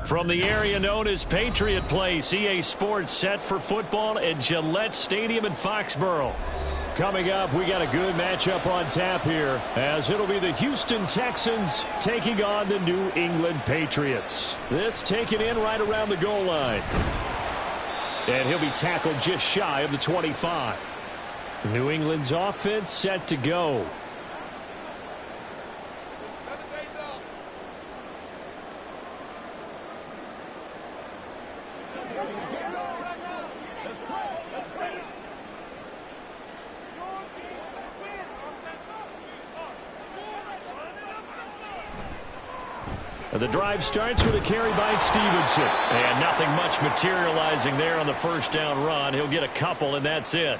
From the area known as Patriot Place, EA Sports set for football at Gillette Stadium in Foxborough. Coming up, we got a good matchup on tap here, as it'll be the Houston Texans taking on the New England Patriots. This taken in right around the goal line. And he'll be tackled just shy of the 25. New England's offense set to go. The drive starts with a carry by Stevenson. And nothing much materializing there on the first down run. He'll get a couple, and that's it.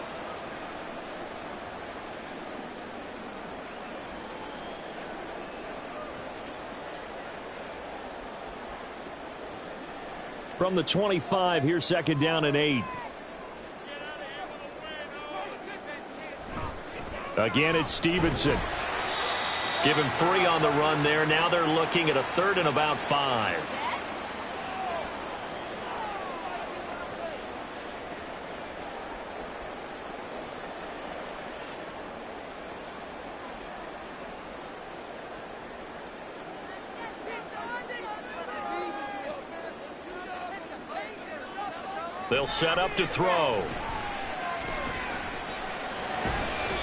From the 25, here's second down and 8. Again, it's Stevenson. Give him 3 on the run there. Now they're looking at a 3rd and about 5. They'll set up to throw.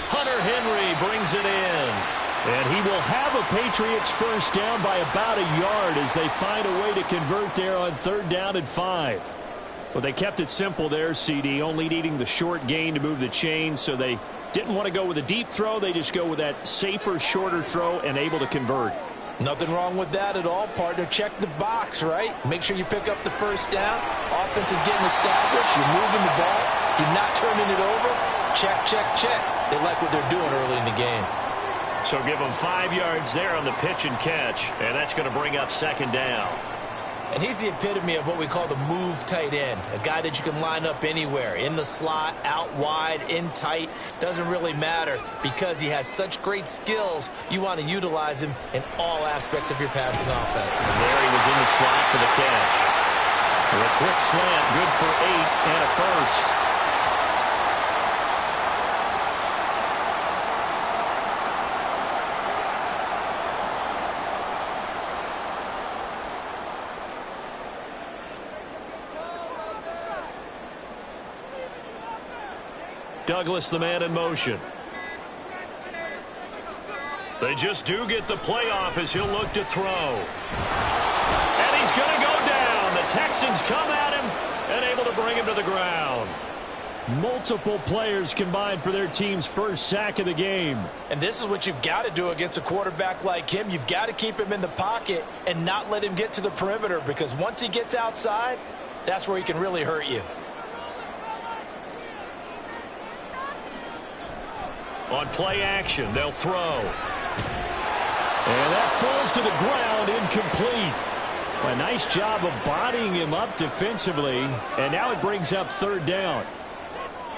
Hunter Henry brings it in. And he will have a Patriots first down by about a yard as they find a way to convert there on 3rd down and 5. Well, they kept it simple there, CD, only needing the short gain to move the chain, so they didn't want to go with a deep throw. They just go with that safer, shorter throw and able to convert. Nothing wrong with that at all, partner. Check the box, right? Make sure you pick up the first down. Offense is getting established. You're moving the ball. You're not turning it over. Check, check, check. They like what they're doing early in the game. So give them 5 yards there on the pitch and catch, and that's going to bring up second down. And he's the epitome of what we call the move tight end, a guy that you can line up anywhere, in the slot, out wide, in tight, doesn't really matter because he has such great skills. You want to utilize him in all aspects of your passing offense. And there he was in the slot for the catch. A quick slant, good for 8 and a first. Douglas, the man in motion. They just do get the playoff as he'll look to throw. And he's going to go down. The Texans come at him and able to bring him to the ground. Multiple players combined for their team's first sack of the game. And this is what you've got to do against a quarterback like him. You've got to keep him in the pocket and not let him get to the perimeter, because once he gets outside, that's where he can really hurt you. On play action, they'll throw. And that falls to the ground, incomplete. A nice job of bodying him up defensively, and now it brings up 3rd down.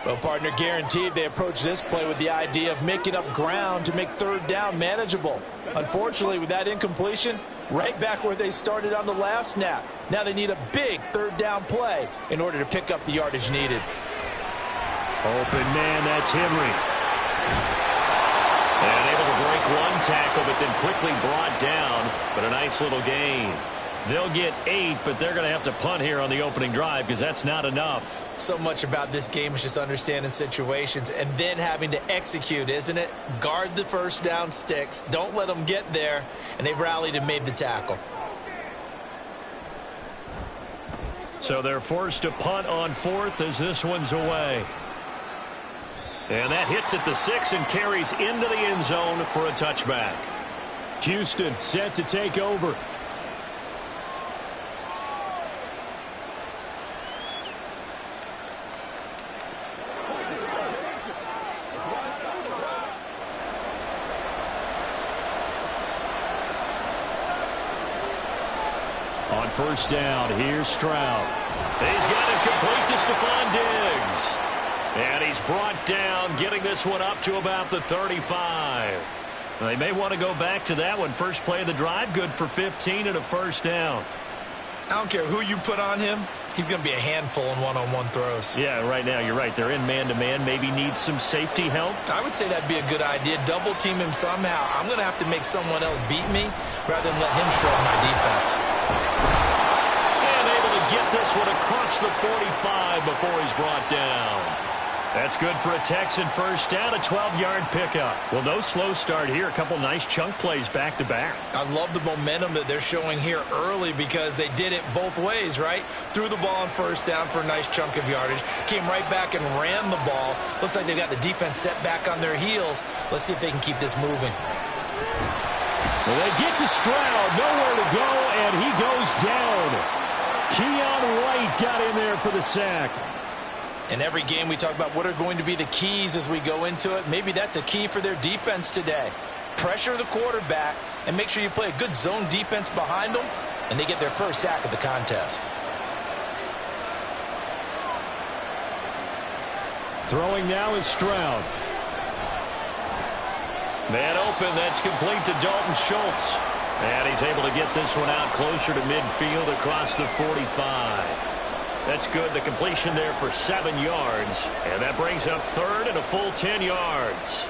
Well, partner, guaranteed they approach this play with the idea of making up ground to make 3rd down manageable. Unfortunately, with that incompletion, right back where they started on the last snap. Now they need a big 3rd down play in order to pick up the yardage needed. Open man, that's Henry. And able to break one tackle, but then quickly brought down. But a nice little gain. They'll get 8, but they're going to have to punt here on the opening drive because that's not enough. So much about this game is just understanding situations and then having to execute, isn't it? Guard the first down sticks. Don't let them get there. And they rallied and made the tackle. So they're forced to punt on 4th as this one's away. And that hits at the 6 and carries into the end zone for a touchback. Houston set to take over. On first down, here's Stroud. He's got it complete to Stephon Diggs. And he's brought down, getting this one up to about the 35. They may want to go back to that one. First play of the drive, good for 15 and a first down. I don't care who you put on him. He's going to be a handful in one-on-one throws. Yeah, right now, you're right. They're in man-to-man. Maybe need some safety help. I would say that'd be a good idea. Double team him somehow. I'm going to have to make someone else beat me rather than let him shred my defense. And able to get this one across the 45 before he's brought down. That's good for a Texan first down, a 12-yard pickup. Well, no slow start here. A couple nice chunk plays back-to-back. I love the momentum that they're showing here early because they did it both ways, right? Threw the ball on first down for a nice chunk of yardage. Came right back and ran the ball. Looks like they've got the defense set back on their heels. Let's see if they can keep this moving. Well, they get to Stroud. Nowhere to go, and he goes down. Keon White got in there for the sack. In every game, we talk about what are going to be the keys as we go into it. Maybe that's a key for their defense today. Pressure the quarterback and make sure you play a good zone defense behind them, and they get their first sack of the contest. Throwing now is Stroud. Man open, that's complete to Dalton Schultz. And he's able to get this one out closer to midfield across the 45. That's good. The completion there for 7 yards. And that brings up third and a full 10 yards.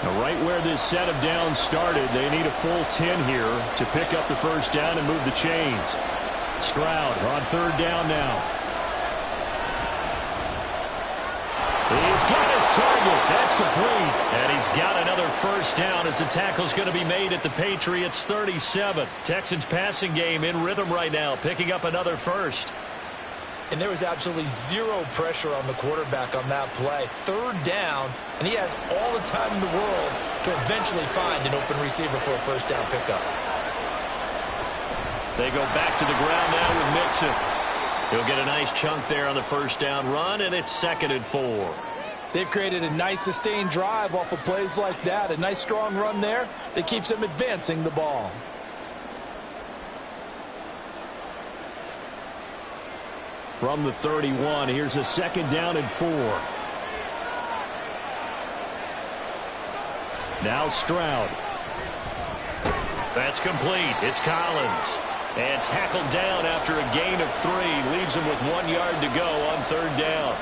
Now, right where this set of downs started, they need a full 10 here to pick up the first down and move the chains. Stroud on third down now. He's got his target. That's complete. And he's got another first down as the tackle's going to be made at the Patriots 37. Texans passing game in rhythm right now, picking up another first. And there was absolutely zero pressure on the quarterback on that play. Third down, and he has all the time in the world to eventually find an open receiver for a first down pickup. They go back to the ground now with Mixon. He'll get a nice chunk there on the first down run, and it's 2nd and 4. They've created a nice sustained drive off of plays like that. A nice strong run there that keeps them advancing the ball. From the 31, here's a 2nd down and 4. Now Stroud. That's complete. It's Collins. And tackled down after a gain of 3. Leaves him with 1 yard to go on third down.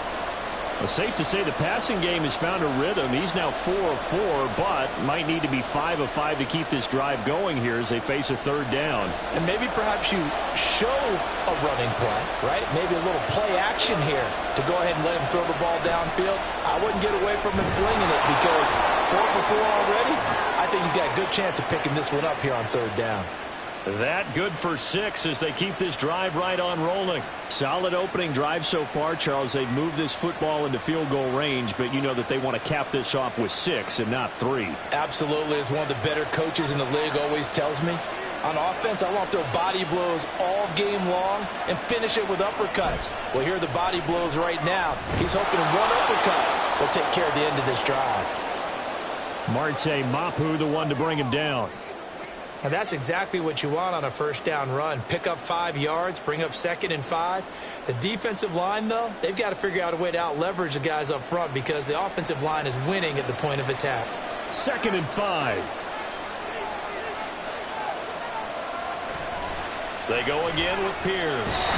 Well, safe to say the passing game has found a rhythm. He's now 4 of 4, but might need to be 5 of 5 to keep this drive going here as they face a third down. And maybe perhaps you show a running play, right? Maybe a little play action here to go ahead and let him throw the ball downfield. I wouldn't get away from him flinging it because 4 for 4 already. I think he's got a good chance of picking this one up here on third down. That good for 6 as they keep this drive right on rolling. Solid opening drive so far, Charles. They've moved this football into field goal range, but you know that they want to cap this off with 6 and not 3. Absolutely. As one of the better coaches in the league always tells me, on offense, I want to throw body blows all game long and finish it with uppercuts. Well, here are the body blows right now. He's hoping one uppercut will take care of the end of this drive. Marte Mapu, the one to bring him down. And that's exactly what you want on a first down run. Pick up 5 yards, bring up 2nd and 5. The defensive line, though, they've got to figure out a way to out-leverage the guys up front because the offensive line is winning at the point of attack. 2nd and 5. They go again with Pierce.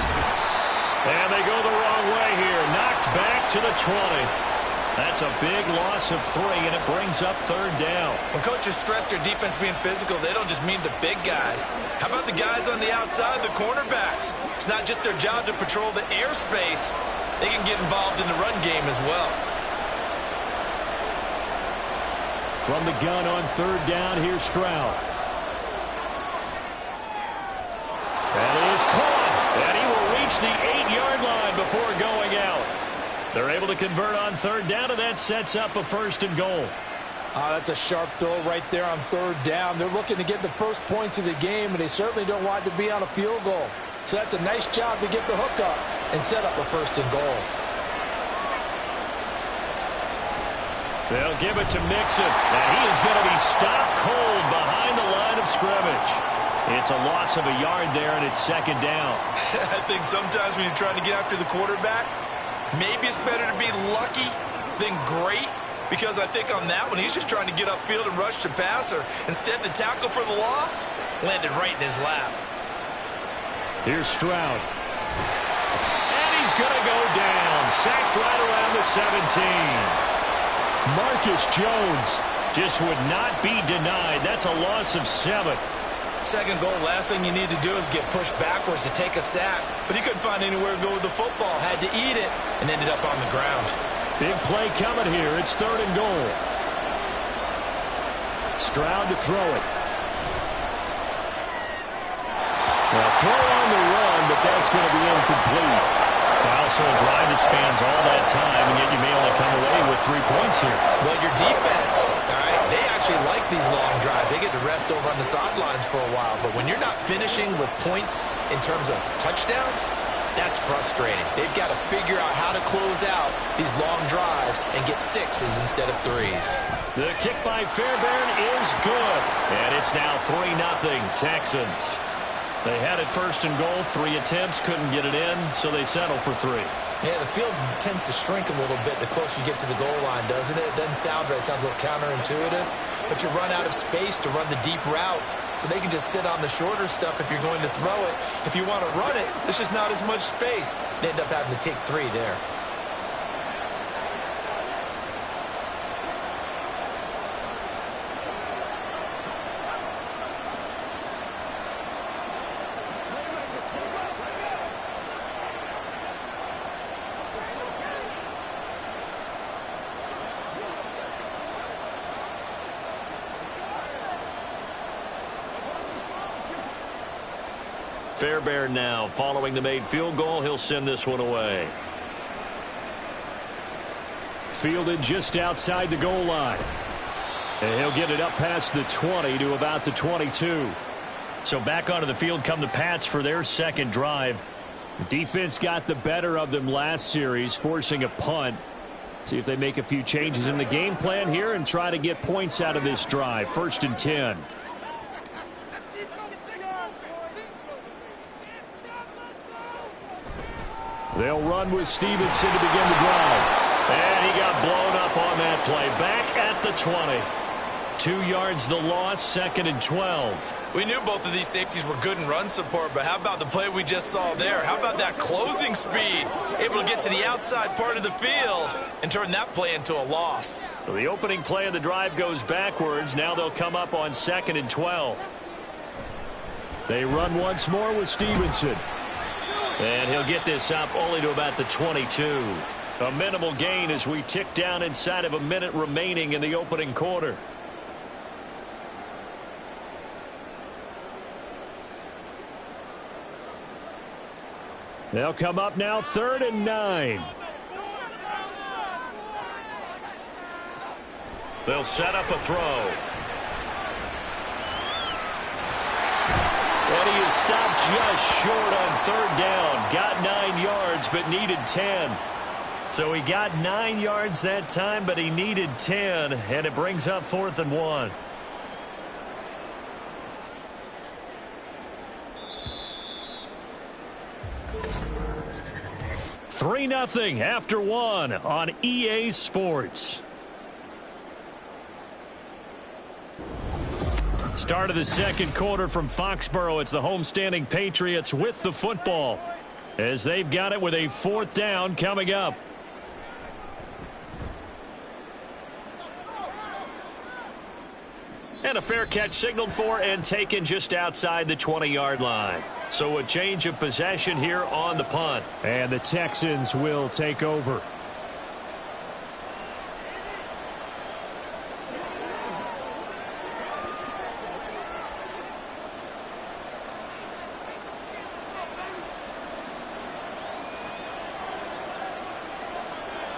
And they go the wrong way here. Knocked back to the 20. That's a big loss of 3, and it brings up third down. When coaches stress their defense being physical, they don't just mean the big guys. How about the guys on the outside, the cornerbacks? It's not just their job to patrol the airspace. They can get involved in the run game as well. From the gun on third down, here's Stroud. That is caught, and he will reach the 8-yard line before going out. They're able to convert on third down, and that sets up a 1st and goal. That's a sharp throw right there on third down. They're looking to get the first points of the game, and they certainly don't want it to be on a field goal. So that's a nice job to get the hook up and set up a 1st and goal. They'll give it to Mixon, and he is going to be stopped cold behind the line of scrimmage. It's a loss of a yard there, and it's 2nd down. I think sometimes when you're trying to get after the quarterback, maybe it's better to be lucky than great, because I think on that one, he's just trying to get upfield and rush the passer. Instead, the tackle for the loss landed right in his lap. Here's Stroud. And he's going to go down. Sacked right around the 17. Marcus Jones just would not be denied. That's a loss of 7. Second goal, last thing you need to do is get pushed backwards to take a sack. But he couldn't find anywhere to go with the football. Had to eat it and ended up on the ground. Big play coming here. It's 3rd and goal. Stroud to throw it. Well, throw on the run, but that's going to be incomplete. Also a drive that spans all that time, and yet you may only come away with 3 points here. Well, your defense, all right, they actually like these long drives. They get to rest over on the sidelines for a while. But when you're not finishing with points in terms of touchdowns, that's frustrating. They've got to figure out how to close out these long drives and get 6s instead of 3s. The kick by Fairbairn is good. And it's now 3-0 Texans. They had it 1st and goal, 3 attempts, couldn't get it in, so they settle for 3. Yeah, the field tends to shrink a little bit the closer you get to the goal line, doesn't it? It doesn't sound right. It sounds a little counterintuitive. But you run out of space to run the deep routes, so they can just sit on the shorter stuff if you're going to throw it. If you want to run it, there's just not as much space. They end up having to take 3 there. Fairbairn now following the made field goal. He'll send this one away. Fielded just outside the goal line. And he'll get it up past the 20 to about the 22. So back onto the field come the Pats for their second drive. Defense got the better of them last series, forcing a punt. See if they make a few changes in the game plan here and try to get points out of this drive. 1st and 10. They'll run with Stevenson to begin the drive. And he got blown up on that play. Back at the 20. 2 yards the loss, 2nd and 12. We knew both of these safeties were good in run support, but how about the play we just saw there? How about that closing speed? Able to get to the outside part of the field and turn that play into a loss. So the opening play of the drive goes backwards. Now they'll come up on 2nd and 12. They run once more with Stevenson. And he'll get this up only to about the 22. A minimal gain as we tick down inside of a minute remaining in the opening quarter. They'll come up now 3rd and 9. They'll set up a throw. And he is stopped just short on 3rd down. Got 9 yards, but needed 10. So he got 9 yards that time, but he needed 10. And it brings up 4th and 1. Three 0 after 1 on EA Sports. Start of the second quarter from Foxborough. It's the homestanding Patriots with the football as they've got it with a 4th down coming up. And a fair catch signaled for and taken just outside the 20-yard line. So a change of possession here on the punt. And the Texans will take over.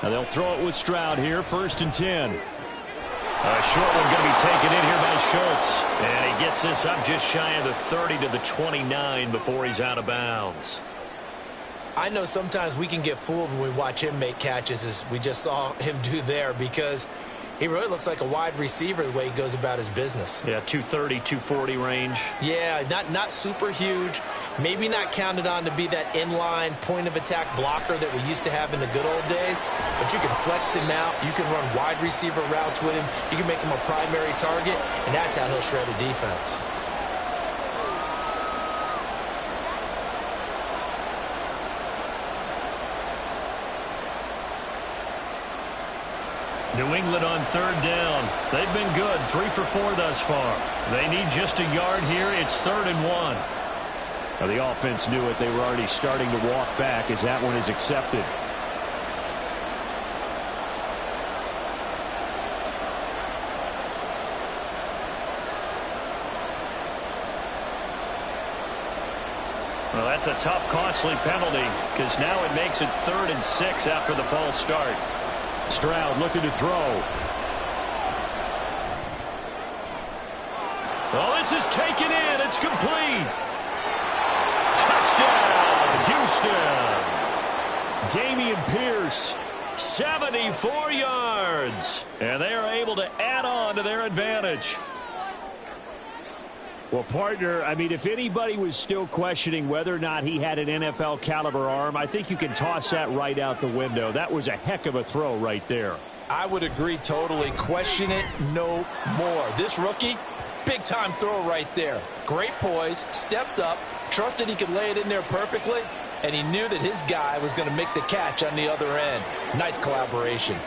Now they'll throw it with Stroud here, 1st and 10. A short one going to be taken in here by Schultz. And he gets this up just shy of the 30 to the 29 before he's out of bounds. I know sometimes we can get fooled when we watch him make catches, as we just saw him do there, because he really looks like a wide receiver the way he goes about his business. Yeah, 230, 240 range. Yeah, not super huge. Maybe not counted on to be that inline point-of-attack blocker that we used to have in the good old days. But you can flex him out. You can run wide receiver routes with him. You can make him a primary target, and that's how he'll shred a defense. New England on third down. They've been good, 3 for 4 thus far. They need just a yard here. It's 3rd and 1. Now, the offense knew it. They were already starting to walk back as that one is accepted. Well, that's a tough, costly penalty because now it makes it 3rd and 6 after the false start. Stroud looking to throw. Oh, this is taken in. It's complete. Touchdown, Houston. Dameon Pierce, 74 yards. And they are able to add on to their advantage. Well, partner, I mean, if anybody was still questioning whether or not he had an NFL caliber arm, I think you can toss that right out the window. That was a heck of a throw right there. I would agree totally. Question it no more. This rookie, big-time throw right there. Great poise, stepped up, trusted he could lay it in there perfectly, and he knew that his guy was going to make the catch on the other end. Nice collaboration.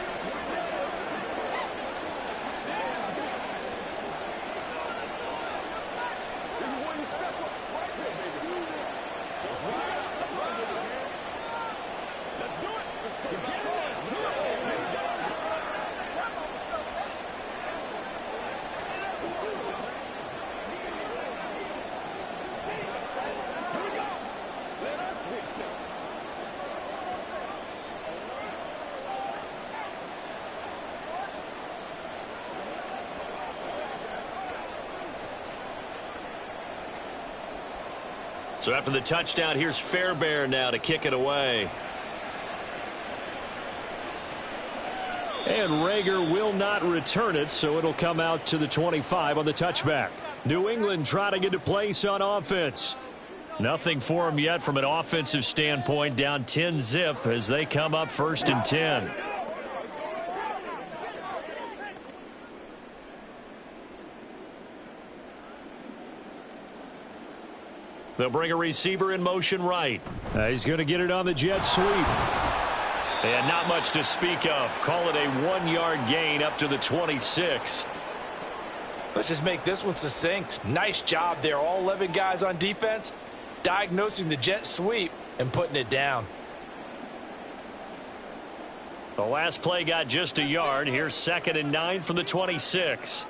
So after the touchdown, here's Fairbairn now to kick it away. And Rager will not return it, so it'll come out to the 25 on the touchback. New England trying to get to place on offense. Nothing for them yet from an offensive standpoint, down 10-zip as they come up 1st and 10. They'll bring a receiver in motion right. He's going to get it on the jet sweep. And not much to speak of. Call it a 1-yard gain up to the 26. Let's just make this one succinct. Nice job there. All 11 guys on defense diagnosing the jet sweep and putting it down. The last play got just a yard. Here's 2nd and 9 from the 26.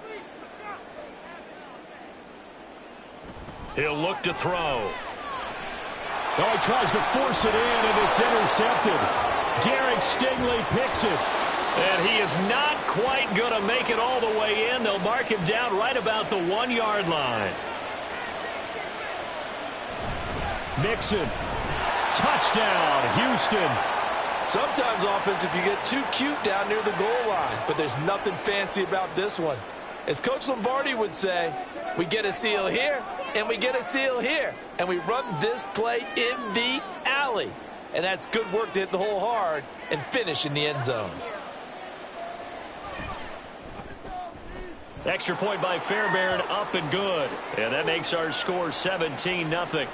He'll look to throw. Oh, he tries to force it in, and it's intercepted. Derek Stingley picks it. And he is not quite going to make it all the way in. They'll mark him down right about the 1-yard line. Mixon. Touchdown, Houston. Sometimes offenses can get too cute down near the goal line, but there's nothing fancy about this one. As Coach Lombardi would say, we get a seal here, and we get a seal here, and we run this play in the alley. And that's good work to hit the hole hard and finish in the end zone. Extra point by Fairbairn, up and good. And that makes our score 17-0.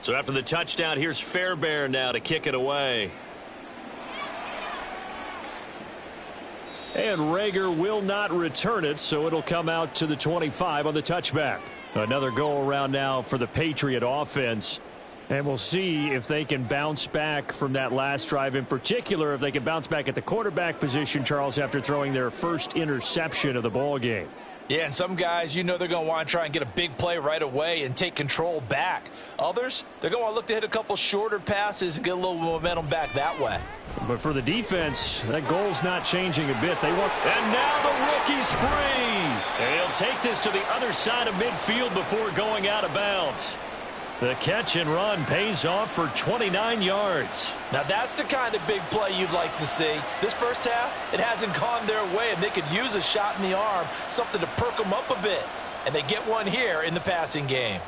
So after the touchdown, here's Fairbairn now to kick it away. And Rager will not return it, so it'll come out to the 25 on the touchback. Another go around now for the Patriot offense. And we'll see if they can bounce back from that last drive, in particular if they can bounce back at the quarterback position, Charles, after throwing their first interception of the ball game. Yeah, and some guys, you know they're going to want to try and get a big play right away and take control back. Others, they're going to look to hit a couple shorter passes and get a little momentum back that way. But for the defense, that goal's not changing a bit. They want, and now the rookie's free. And he'll take this to the other side of midfield before going out of bounds. The catch and run pays off for 29 yards. Now that's the kind of big play you'd like to see. This first half, it hasn't gone their way, and they could use a shot in the arm, something to perk them up a bit. And they get one here in the passing game.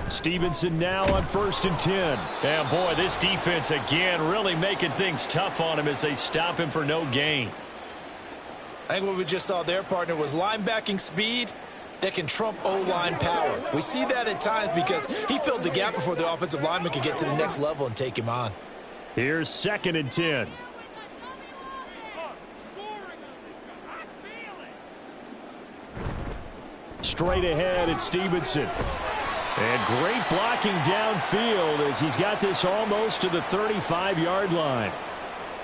Stevenson now on 1st and 10. And boy, this defense again really making things tough on him as they stop him for no gain. I think what we just saw there, partner, was linebacking speed that can trump O-line power. We see that at times because he filled the gap before the offensive lineman could get to the next level and take him on. Here's 2nd and 10. Straight ahead, it's Stevenson. And great blocking downfield as he's got this almost to the 35-yard line.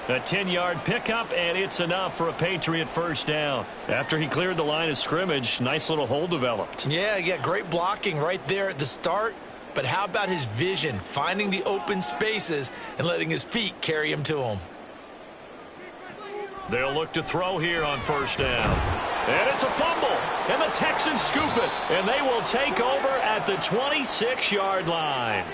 A 10-yard pickup, and it's enough for a Patriot first down. After he cleared the line of scrimmage, nice little hole developed. Yeah, great blocking right there at the start. But how about his vision, finding the open spaces and letting his feet carry him to him? They'll look to throw here on 1st down. And it's a fumble, and the Texans scoop it, and they will take over at the 26-yard line.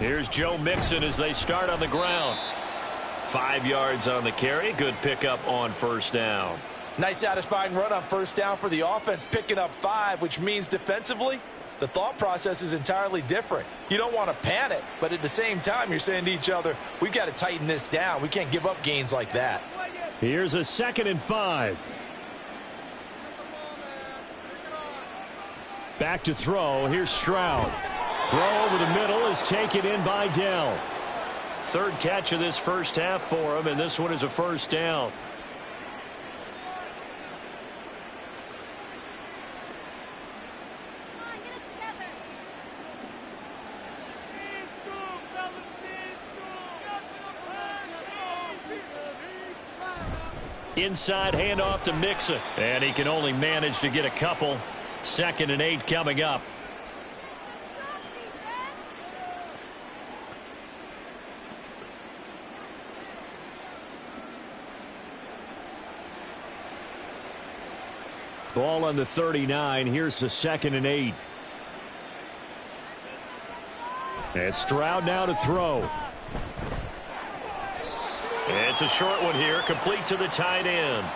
Here's Joe Mixon as they start on the ground. 5 yards on the carry. Good pickup on 1st down. Nice satisfying run on 1st down for the offense, picking up 5, which means defensively, the thought process is entirely different. You don't want to panic, but at the same time, you're saying to each other, we've got to tighten this down. We can't give up gains like that. Here's a 2nd and 5. Back to throw. Here's Stroud. Throw over the middle is taken in by Dell. 3rd catch of this first half for him, and this one is a 1st down. Inside handoff to Mixon, and he can only manage to get a couple. 2nd and 8 coming up. Ball on the 39. Here's the 2nd and 8. And Stroud now to throw. It's a short one here, complete to the tight end.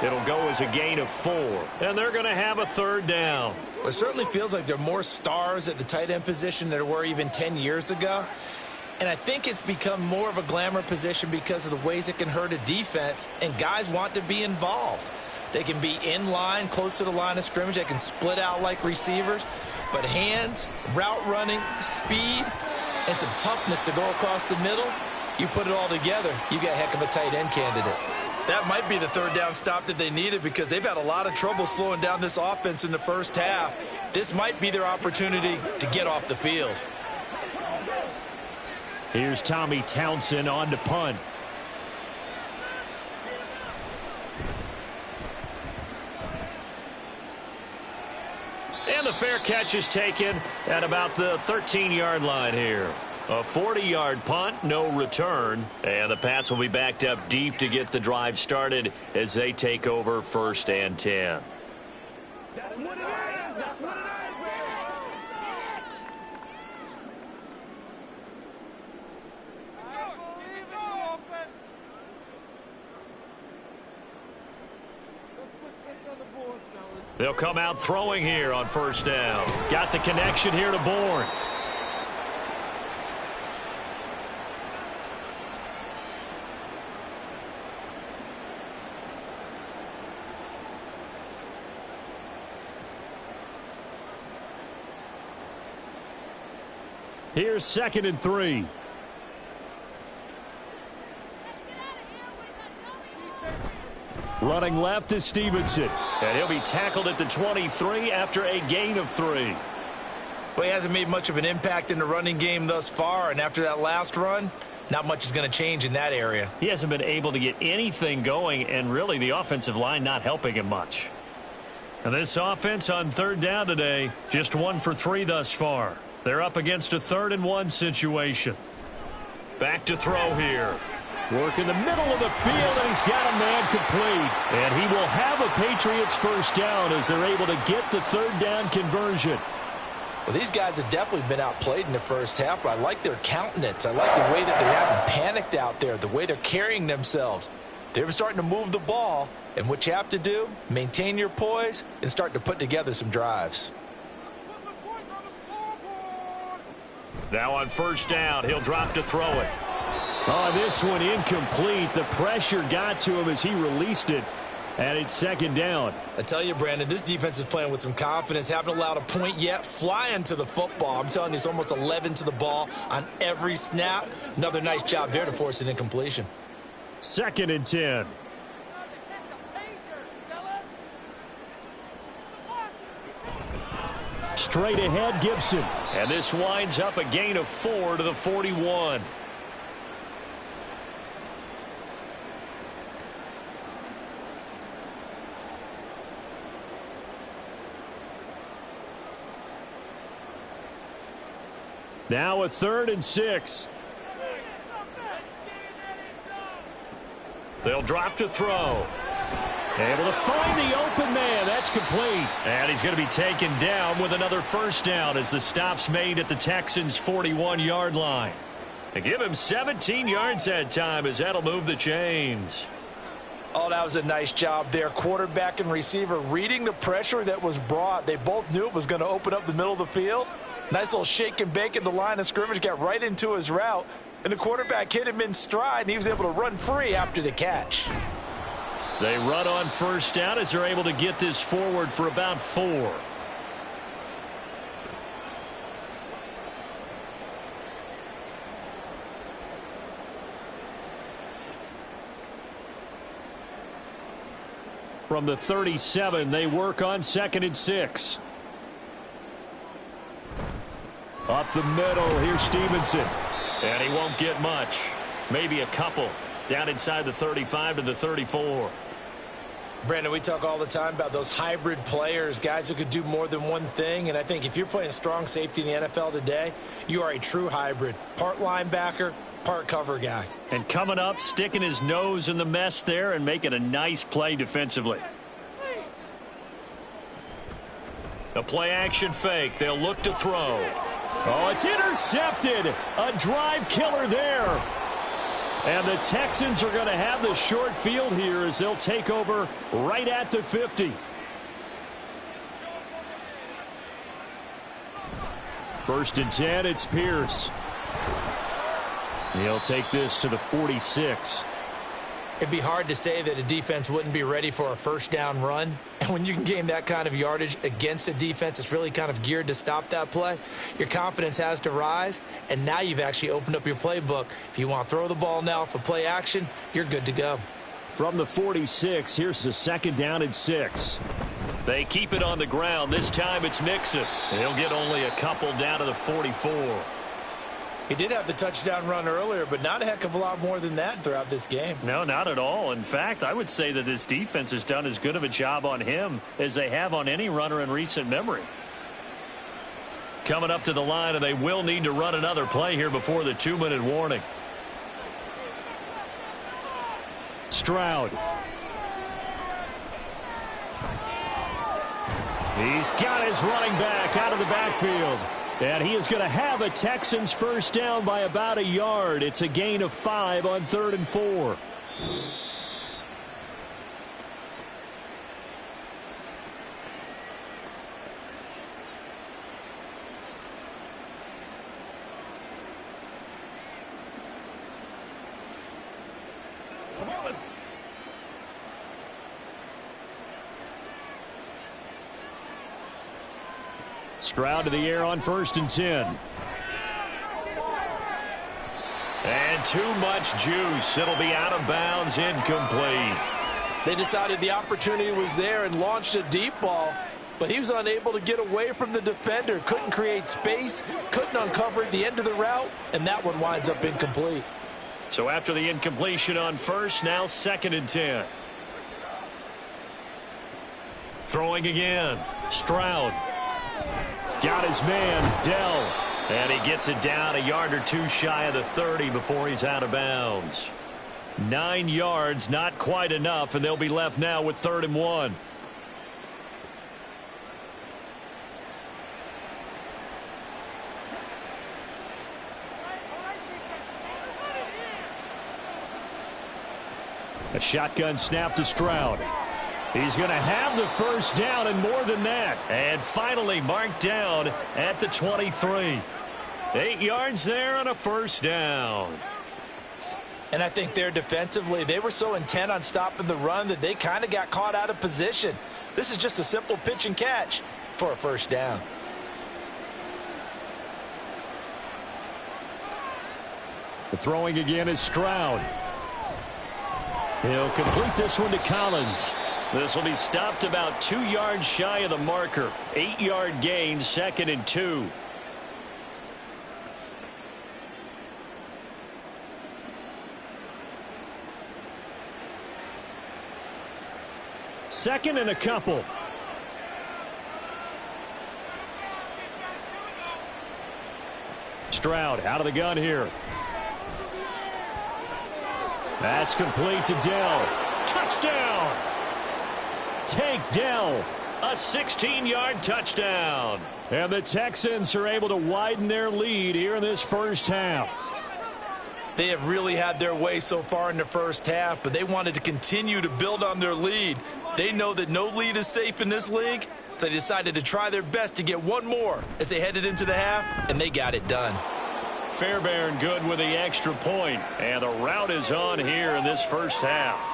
It'll go as a gain of 4. And they're going to have a 3rd down. Well, it certainly feels like there are more stars at the tight end position than there were even 10 years ago. And I think it's become more of a glamour position because of the ways it can hurt a defense, and guys want to be involved. They can be in line, close to the line of scrimmage. They can split out like receivers. But hands, route running, speed, and some toughness to go across the middle, you put it all together, you got a heck of a tight end candidate. That might be the 3rd down stop that they needed because they've had a lot of trouble slowing down this offense in the first half. This might be their opportunity to get off the field. Here's Tommy Townsend on to punt. And the fair catch is taken at about the 13-yard line here. A 40-yard punt, no return. And the Pats will be backed up deep to get the drive started as they take over 1st and 10. That's what it is. That's what it is, They'll come out throwing here on 1st down. Got the connection here to Bourne. Here's 2nd and 3. Running left is Stevenson. And he'll be tackled at the 23 after a gain of 3. Well, he hasn't made much of an impact in the running game thus far, and after that last run, not much is going to change in that area. He hasn't been able to get anything going, and really the offensive line not helping him much. And this offense on third down today, just 1 for 3 thus far. They're up against a 3rd-and-1 situation. Back to throw here. Work in the middle of the field, and he's got a man complete. And he will have a Patriots first down as they're able to get the 3rd down conversion. Well, these guys have definitely been outplayed in the first half, but I like their countenance. I like the way that they're having panicked out there, the way they're carrying themselves. They're starting to move the ball, and what you have to do, maintain your poise and start to put together some drives. Now on first down, he'll drop to throw it. Oh, this one incomplete. The pressure got to him as he released it. And it's 2nd down. I tell you, Brandon, this defense is playing with some confidence. Haven't allowed a point yet. Flying to the football. I'm telling you, it's almost 11 to the ball on every snap. Another nice job there to force an incompletion. 2nd and 10. Straight ahead, Gibson. And this winds up a gain of 4 to the 41. Now a 3rd and 6. They'll drop to throw. Able to find the open man. That's complete. And he's going to be taken down with another first down as the stop's made at the Texans' 41-yard line. They give him 17 yards that time as that'll move the chains. Oh, that was a nice job there. Quarterback and receiver reading the pressure that was brought. They both knew it was going to open up the middle of the field. Nice little shake and bake in the line of scrimmage, got right into his route, and the quarterback hit him in stride, and he was able to run free after the catch. They run on first down as they're able to get this forward for about 4. From the 37, they work on 2nd and 6. Up the middle, here's Stevenson. And he won't get much. Maybe a couple. Down inside the 35 to the 34. Brandon, we talk all the time about those hybrid players, guys who could do more than one thing. And I think if you're playing strong safety in the NFL today, you are a true hybrid. Part linebacker, part cover guy. And coming up, sticking his nose in the mess there and making a nice play defensively. A play action fake. They'll look to throw. Oh, it's intercepted. A drive killer there. And the Texans are going to have the short field here as they'll take over right at the 50. First and 10, it's Pierce. He'll take this to the 46. It'd be hard to say that a defense wouldn't be ready for a first down run. And when you can gain that kind of yardage against a defense that's really kind of geared to stop that play, your confidence has to rise, and now you've actually opened up your playbook. If you want to throw the ball now for play action, you're good to go. From the 46, here's the 2nd down and 6. They keep it on the ground. This time it's Mixon. He'll get only a couple down to the 44. He did have the touchdown run earlier, but not a heck of a lot more than that throughout this game. No, not at all. In fact, I would say that this defense has done as good of a job on him as they have on any runner in recent memory. Coming up to the line, and they will need to run another play here before the 2-minute warning. Stroud. He's got his running back out of the backfield. And he is going to have a Texans first down by about a yard. It's a gain of 5 on 3rd and 4. Stroud to the air on 1st and 10. And too much juice. It'll be out of bounds, incomplete. They decided the opportunity was there and launched a deep ball. but he was unable to get away from the defender. Couldn't create space, couldn't uncover the end of the route, and that one winds up incomplete. So after the incompletion on first, now 2nd and 10. Throwing again. Stroud. Got his man, Dell. And he gets it down a yard or two shy of the 30 before he's out of bounds. 9 yards, not quite enough, and they'll be left now with 3rd and 1. A shotgun snap to Stroud. He's going to have the first down and more than that. And finally marked down at the 23. 8 yards there on a first down. And I think there defensively, they were so intent on stopping the run that they kind of got caught out of position. This is just a simple pitch and catch for a first down. The throwing again is Stroud. He'll complete this one to Collins. This will be stopped about 2 yards shy of the marker. 8-yard gain, 2nd and 2. Second and a couple. Stroud out of the gun here. That's complete to Dell. Touchdown! Take Dell. A 16-yard touchdown. And the Texans are able to widen their lead here in this first half. They have really had their way so far in the first half, but they wanted to continue to build on their lead. They know that no lead is safe in this league, so they decided to try their best to get one more as they headed into the half, and they got it done. Fairbairn good with the extra point, and the route is on here in this first half.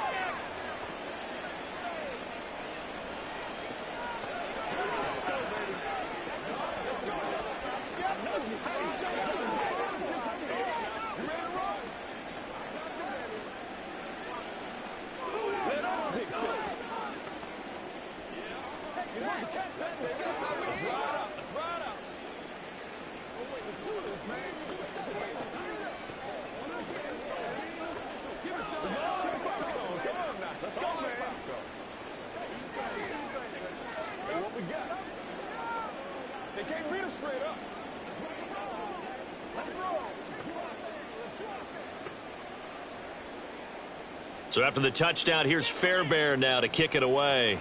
So after the touchdown, here's Fairbairn now to kick it away.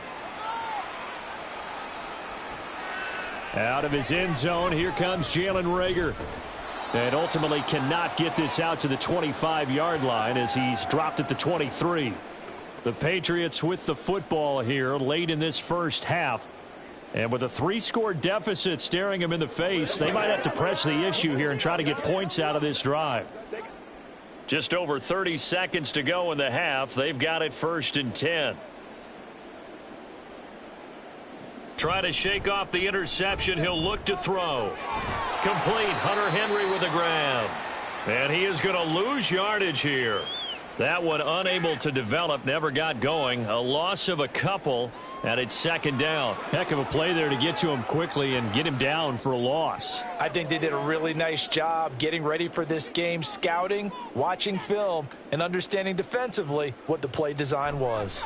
Out of his end zone, here comes Jalen Reagor. And ultimately cannot get this out to the 25-yard line as he's dropped at the 23. The Patriots with the football here late in this first half. And with a 3-score deficit staring them in the face, they might have to press the issue here and try to get points out of this drive. Just over 30 seconds to go in the half. They've got it 1st and 10. Try to shake off the interception. He'll look to throw. Complete. Hunter Henry with the grab. And he is going to lose yardage here. That one unable to develop, never got going. A loss of a couple, and it's 2nd down. Heck of a play there to get to him quickly and get him down for a loss. I think they did a really nice job getting ready for this game, scouting, watching film, and understanding defensively what the play design was.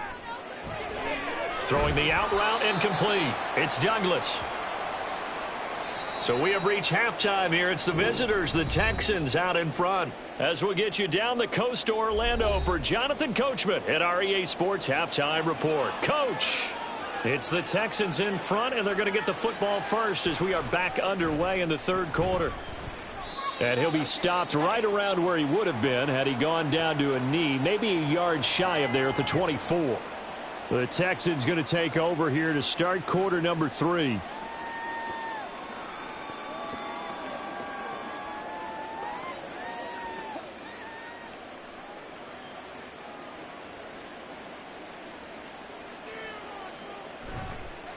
Throwing the out route incomplete. It's Douglas. So we have reached halftime here. It's the visitors, the Texans, out in front. As we'll get you down the coast to Orlando for Jonathan Coachman at our EA Sports Halftime Report. Coach, it's the Texans in front, and they're going to get the football first as we are back underway in the 3rd quarter. And he'll be stopped right around where he would have been had he gone down to a knee, maybe a yard shy of there at the 24. The Texans going to take over here to start quarter number 3.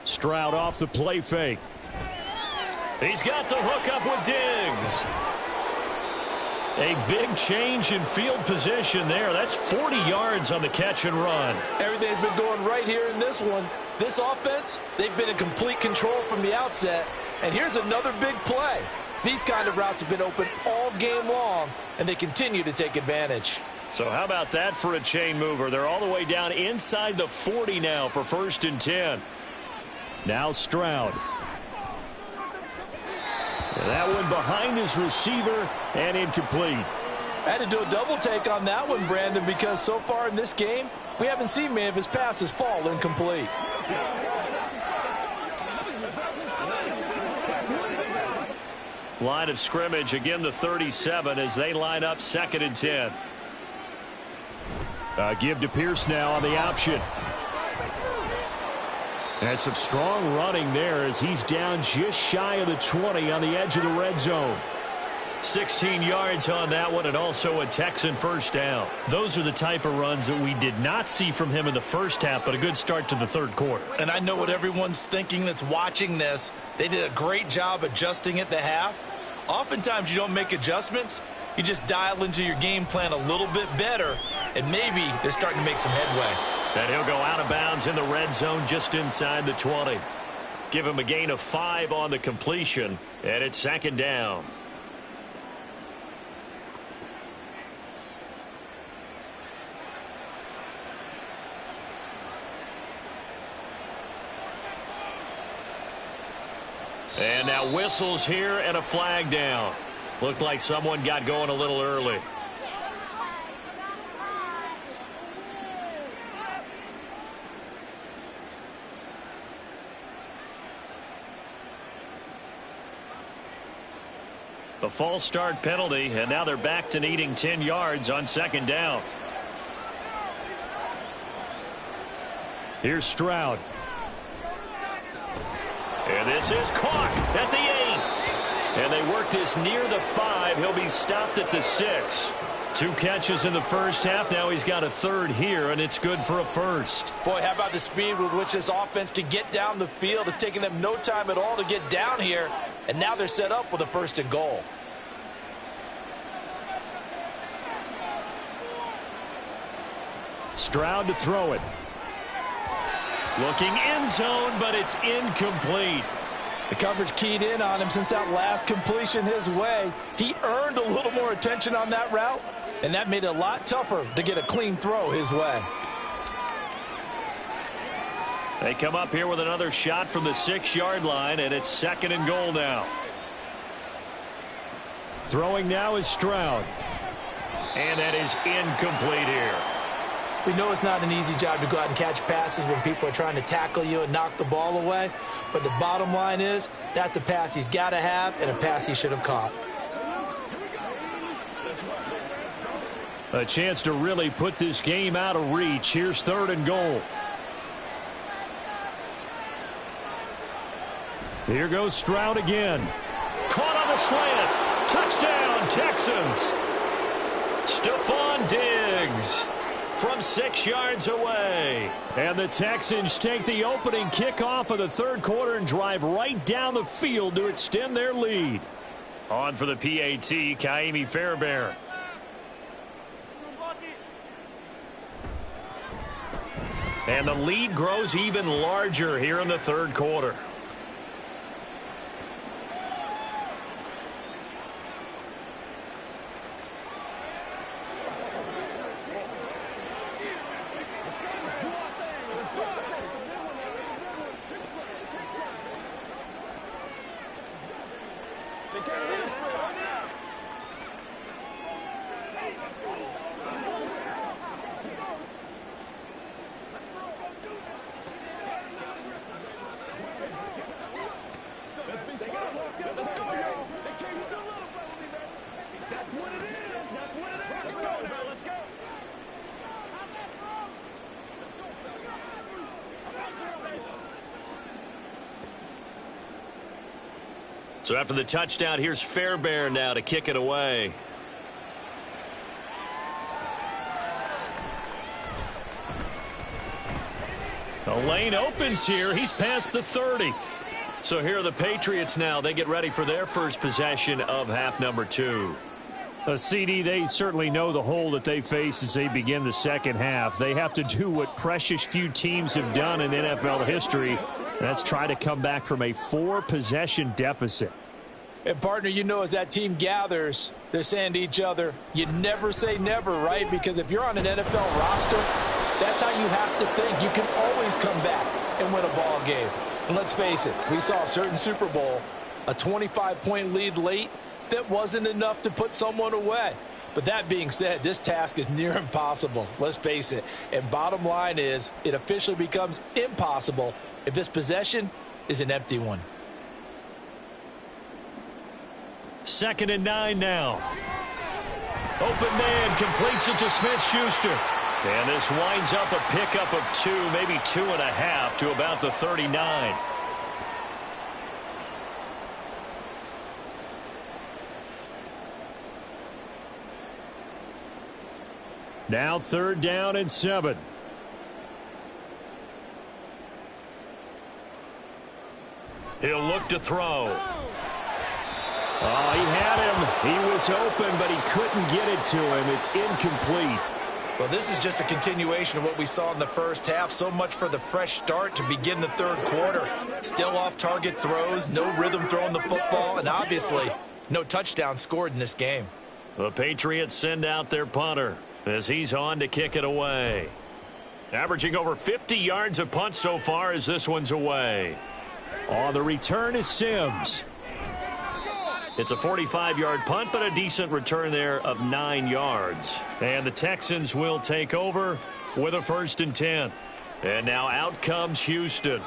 Stroud off the play fake. He's got the hook up with Diggs. A big change in field position there. That's 40 yards on the catch and run. Everything's been going right here in this one. This offense, they've been in complete control from the outset. And here's another big play. These kind of routes have been open all game long, and they continue to take advantage. So how about that for a chain mover? They're all the way down inside the 40 now for 1st and 10. Now Stroud. That one behind his receiver and incomplete. I had to do a double take on that one, Brandon, because so far in this game, we haven't seen many of his passes fall incomplete. Line of scrimmage, again the 37 as they line up 2nd and 10. Give to Pierce now on the option. And some strong running there as he's down just shy of the 20 on the edge of the red zone. 16 yards on that one, and also a Texan first down. Those are the type of runs that we did not see from him in the first half, but a good start to the 3rd quarter. And I know what everyone's thinking that's watching this. They did a great job adjusting at the half. Oftentimes you don't make adjustments. You just dial into your game plan a little bit better, and maybe they're starting to make some headway. And he'll go out of bounds in the red zone just inside the 20. Give him a gain of 5 on the completion, and it's 2nd down. And now whistles here and a flag down. Looked like someone got going a little early. A false start penalty, and now they're back to needing 10 yards on 2nd down. Here's Stroud. And this is caught at the 8. And they work this near the 5. He'll be stopped at the 6. 2 catches in the first half. Now he's got a 3rd here, and it's good for a 1st. Boy, how about the speed with which this offense can get down the field? It's taken them no time at all to get down here, and now they're set up with a 1st and goal. Stroud to throw it. Looking end zone, but it's incomplete. The coverage keyed in on him since that last completion his way. He earned a little more attention on that route, and that made it a lot tougher to get a clean throw his way. They come up here with another shot from the 6-yard line, and it's 2nd and goal now. Throwing now is Stroud. And that is incomplete here. We know it's not an easy job to go out and catch passes when people are trying to tackle you and knock the ball away. But the bottom line is, that's a pass he's got to have and a pass he should have caught. A chance to really put this game out of reach. Here's 3rd and goal. Here goes Stroud again. Caught on the slant. Touchdown, Texans. Stephon Diggs from 6 yards away. And the Texans take the opening kickoff of the 3rd quarter and drive right down the field to extend their lead. On for the PAT, Kaimi Fairbairn. And the lead grows even larger here in the 3rd quarter. So after the touchdown, here's Fairbairn now to kick it away. The lane opens here. He's past the 30. So here are the Patriots now. They get ready for their first possession of half number 2. A CD, they certainly know the hole that they face as they begin the second half. They have to do what precious few teams have done in NFL history. That's try to come back from a 4-possession deficit. And, partner, you know, as that team gathers, they're saying to each other, you never say never, right? Because if you're on an NFL roster, that's how you have to think. You can always come back and win a ball game. And let's face it, we saw a certain Super Bowl, a 25-point lead late, that wasn't enough to put someone away. But that being said, this task is near impossible. Let's face it. And bottom line is, it officially becomes impossible if this possession is an empty one. 2nd and 9 now. Open man completes it to Smith-Schuster. And this winds up a pickup of 2, maybe 2.5 to about the 39. Now 3rd down and 7. He'll look to throw. Oh, he had him. He was open, but he couldn't get it to him. It's incomplete. Well, this is just a continuation of what we saw in the first half. So much for the fresh start to begin the third quarter. Still off-target throws, no rhythm throwing the football, and obviously no touchdown scored in this game. The Patriots send out their punter as he's on to kick it away. Averaging over 50 yards a punt so far as this one's away. On the return is Sims. It's a 45-yard punt, but a decent return there of 9 yards. And the Texans will take over with a 1st and 10. And now out comes Houston.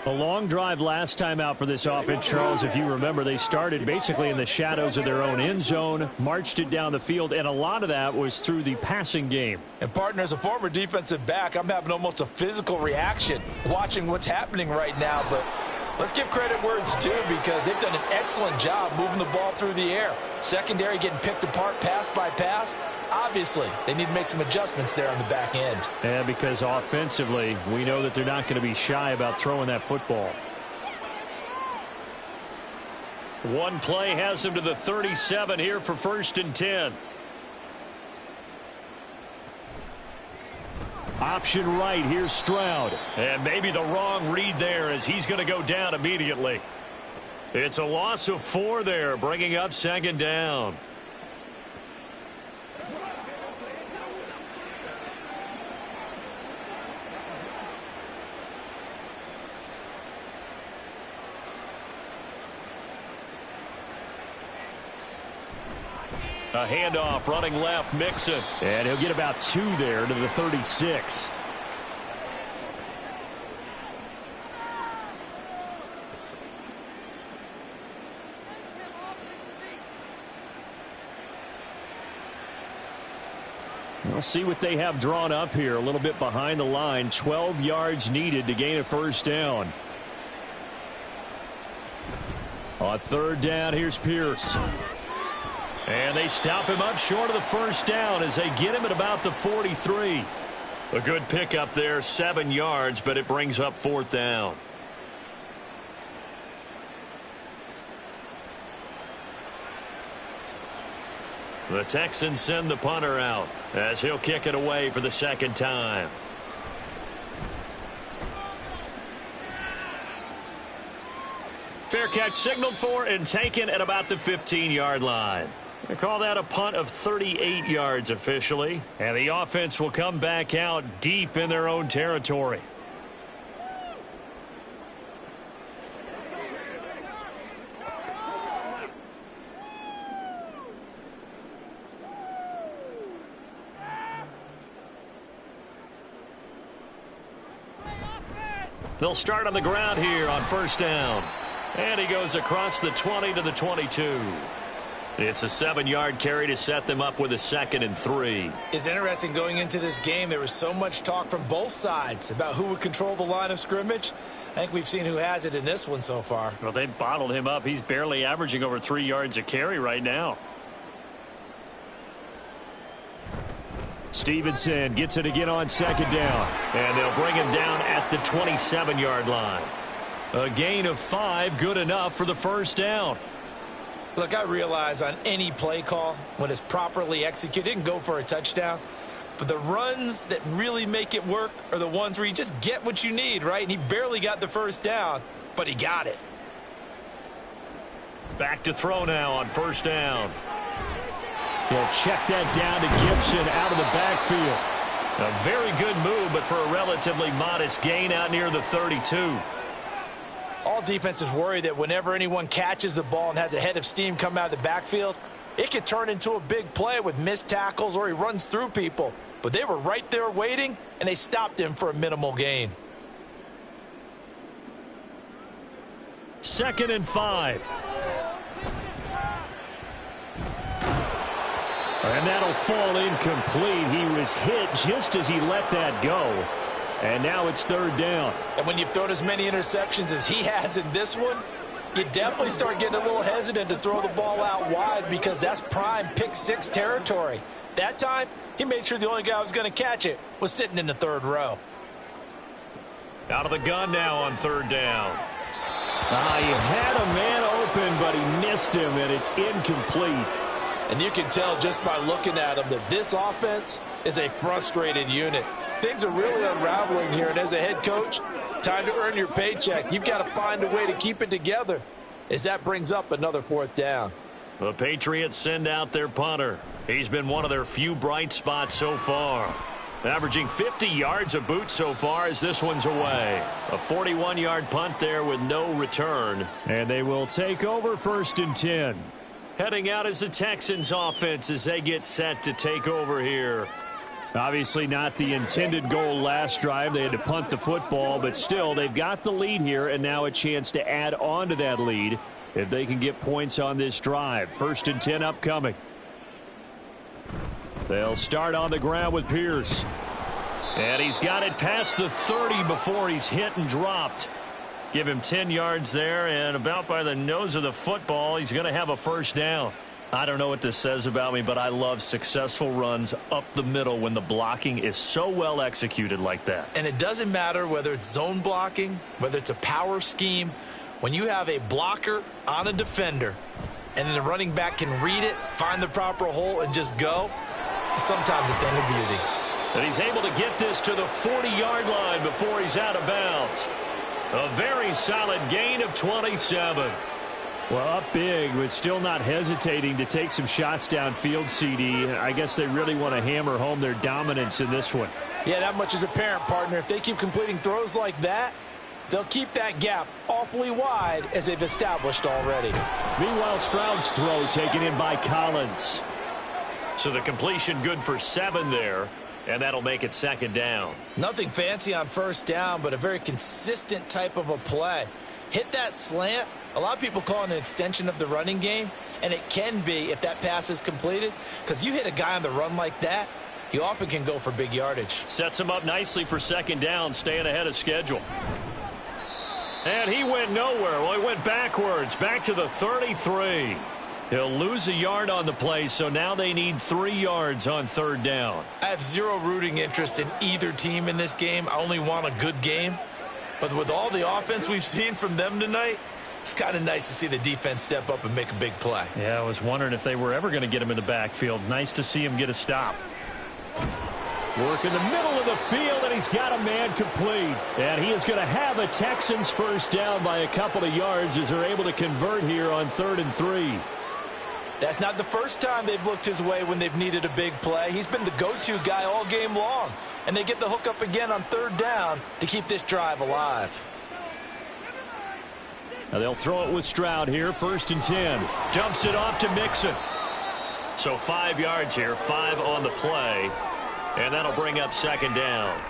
A long drive last time out for this offense, Charles. If you remember, they started basically in the shadows of their own end zone, marched it down the field, and a lot of that was through the passing game. And, partner, as a former defensive back, I'm having almost a physical reaction watching what's happening right now. But let's give credit where it's due, because they've done an excellent job moving the ball through the air. Secondary getting picked apart pass by pass. Obviously, they need to make some adjustments there on the back end. And because offensively, we know that they're not going to be shy about throwing that football. One play has them to the 37 here for 1st and 10. Option right, here's Stroud. And maybe the wrong read there as he's going to go down immediately. It's a loss of 4 there, bringing up 2nd down. A handoff, running left, Mixon. And he'll get about 2 there to the 36. We'll see what they have drawn up here. A little bit behind the line. 12 yards needed to gain a 1st down. On 3rd down, here's Pierce. And they stop him up short of the 1st down as they get him at about the 43. A good pickup there, 7 yards, but it brings up 4th down. The Texans send the punter out as he'll kick it away for the 2nd time. Fair catch signaled for and taken at about the 15-yard line. They call that a punt of 38 yards officially. And the offense will come back out deep in their own territory. They'll start on the ground here on 1st down. And he goes across the 20 to the 22. It's a 7-yard carry to set them up with a 2nd and 3. It's interesting going into this game. There was so much talk from both sides about who would control the line of scrimmage. I think we've seen who has it in this one so far. Well, they bottled him up. He's barely averaging over 3 yards a carry right now. Stevenson gets it again on 2nd down. And they'll bring him down at the 27-yard line. A gain of 5, good enough for the 1st down. Look, I realize on any play call, when it's properly executed, it can go for a touchdown. But the runs that really make it work are the ones where you just get what you need, right? And he barely got the first down, but he got it. Back to throw now on first down. He'll check that down to Gibson out of the backfield. A very good move, but for a relatively modest gain out near the 32. All defenses worry that whenever anyone catches the ball and has a head of steam come out of the backfield, it could turn into a big play with missed tackles or he runs through people. But they were right there waiting, and they stopped him for a minimal gain. 2nd and 5. And that'll fall incomplete. He was hit just as he let that go. And now it's 3rd down. And when you've thrown as many interceptions as he has in this one, you definitely start getting a little hesitant to throw the ball out wide because that's prime pick 6 territory. That time, he made sure the only guy who was going to catch it was sitting in the 3rd row. Out of the gun now on 3rd down. He had a man open, but he missed him, and it's incomplete. And you can tell just by looking at him that this offense is a frustrated unit. Things are really unraveling here, and as a head coach, time to earn your paycheck. You've got to find a way to keep it together as that brings up another 4th down. The Patriots send out their punter. He's been one of their few bright spots so far. Averaging 50 yards a boot so far as this one's away. A 41-yard punt there with no return. And they will take over 1st and 10. Heading out is the Texans offense as they get set to take over here. Obviously not the intended goal last drive. They had to punt the football, but still they've got the lead here and now a chance to add on to that lead if they can get points on this drive. 1st and 10 upcoming. They'll start on the ground with Pierce. And he's got it past the 30 before he's hit and dropped. Give him 10 yards there, and about by the nose of the football, he's going to have a 1st down. I don't know what this says about me, but I love successful runs up the middle when the blocking is so well executed like that. And it doesn't matter whether it's zone blocking, whether it's a power scheme. When you have a blocker on a defender, and then the running back can read it, find the proper hole, and just go, sometimes a thing of beauty. And he's able to get this to the 40-yard line before he's out of bounds. A very solid gain of 27. Well, up big, but still not hesitating to take some shots downfield, CD. I guess they really want to hammer home their dominance in this one. Yeah, that much is apparent, partner. If they keep completing throws like that, they'll keep that gap awfully wide as they've established already. Meanwhile, Stroud's throw taken in by Collins. So the completion good for 7 there, and that'll make it 2nd down. Nothing fancy on 1st down, but a very consistent type of a play. Hit that slant. A lot of people call it an extension of the running game, and it can be if that pass is completed, because you hit a guy on the run like that, you often can go for big yardage. Sets him up nicely for 2nd down, staying ahead of schedule. And he went nowhere. Well, he went backwards, back to the 33. He'll lose a yard on the play, so now they need 3 yards on 3rd down. I have zero rooting interest in either team in this game. I only want a good game. But with all the offense we've seen from them tonight, it's kind of nice to see the defense step up and make a big play. Yeah, I was wondering if they were ever going to get him in the backfield. Nice to see him get a stop. Work in the middle of the field, and he's got a man complete. And he is going to have a Texans 1st down by a couple of yards as they're able to convert here on 3rd and 3. That's not the first time they've looked his way when they've needed a big play. He's been the go-to guy all game long. And they get the hook up again on 3rd down to keep this drive alive. Now they'll throw it with Stroud here, 1st and 10. Dumps it off to Mixon. So 5 yards here, 5 on the play. And that'll bring up 2nd down.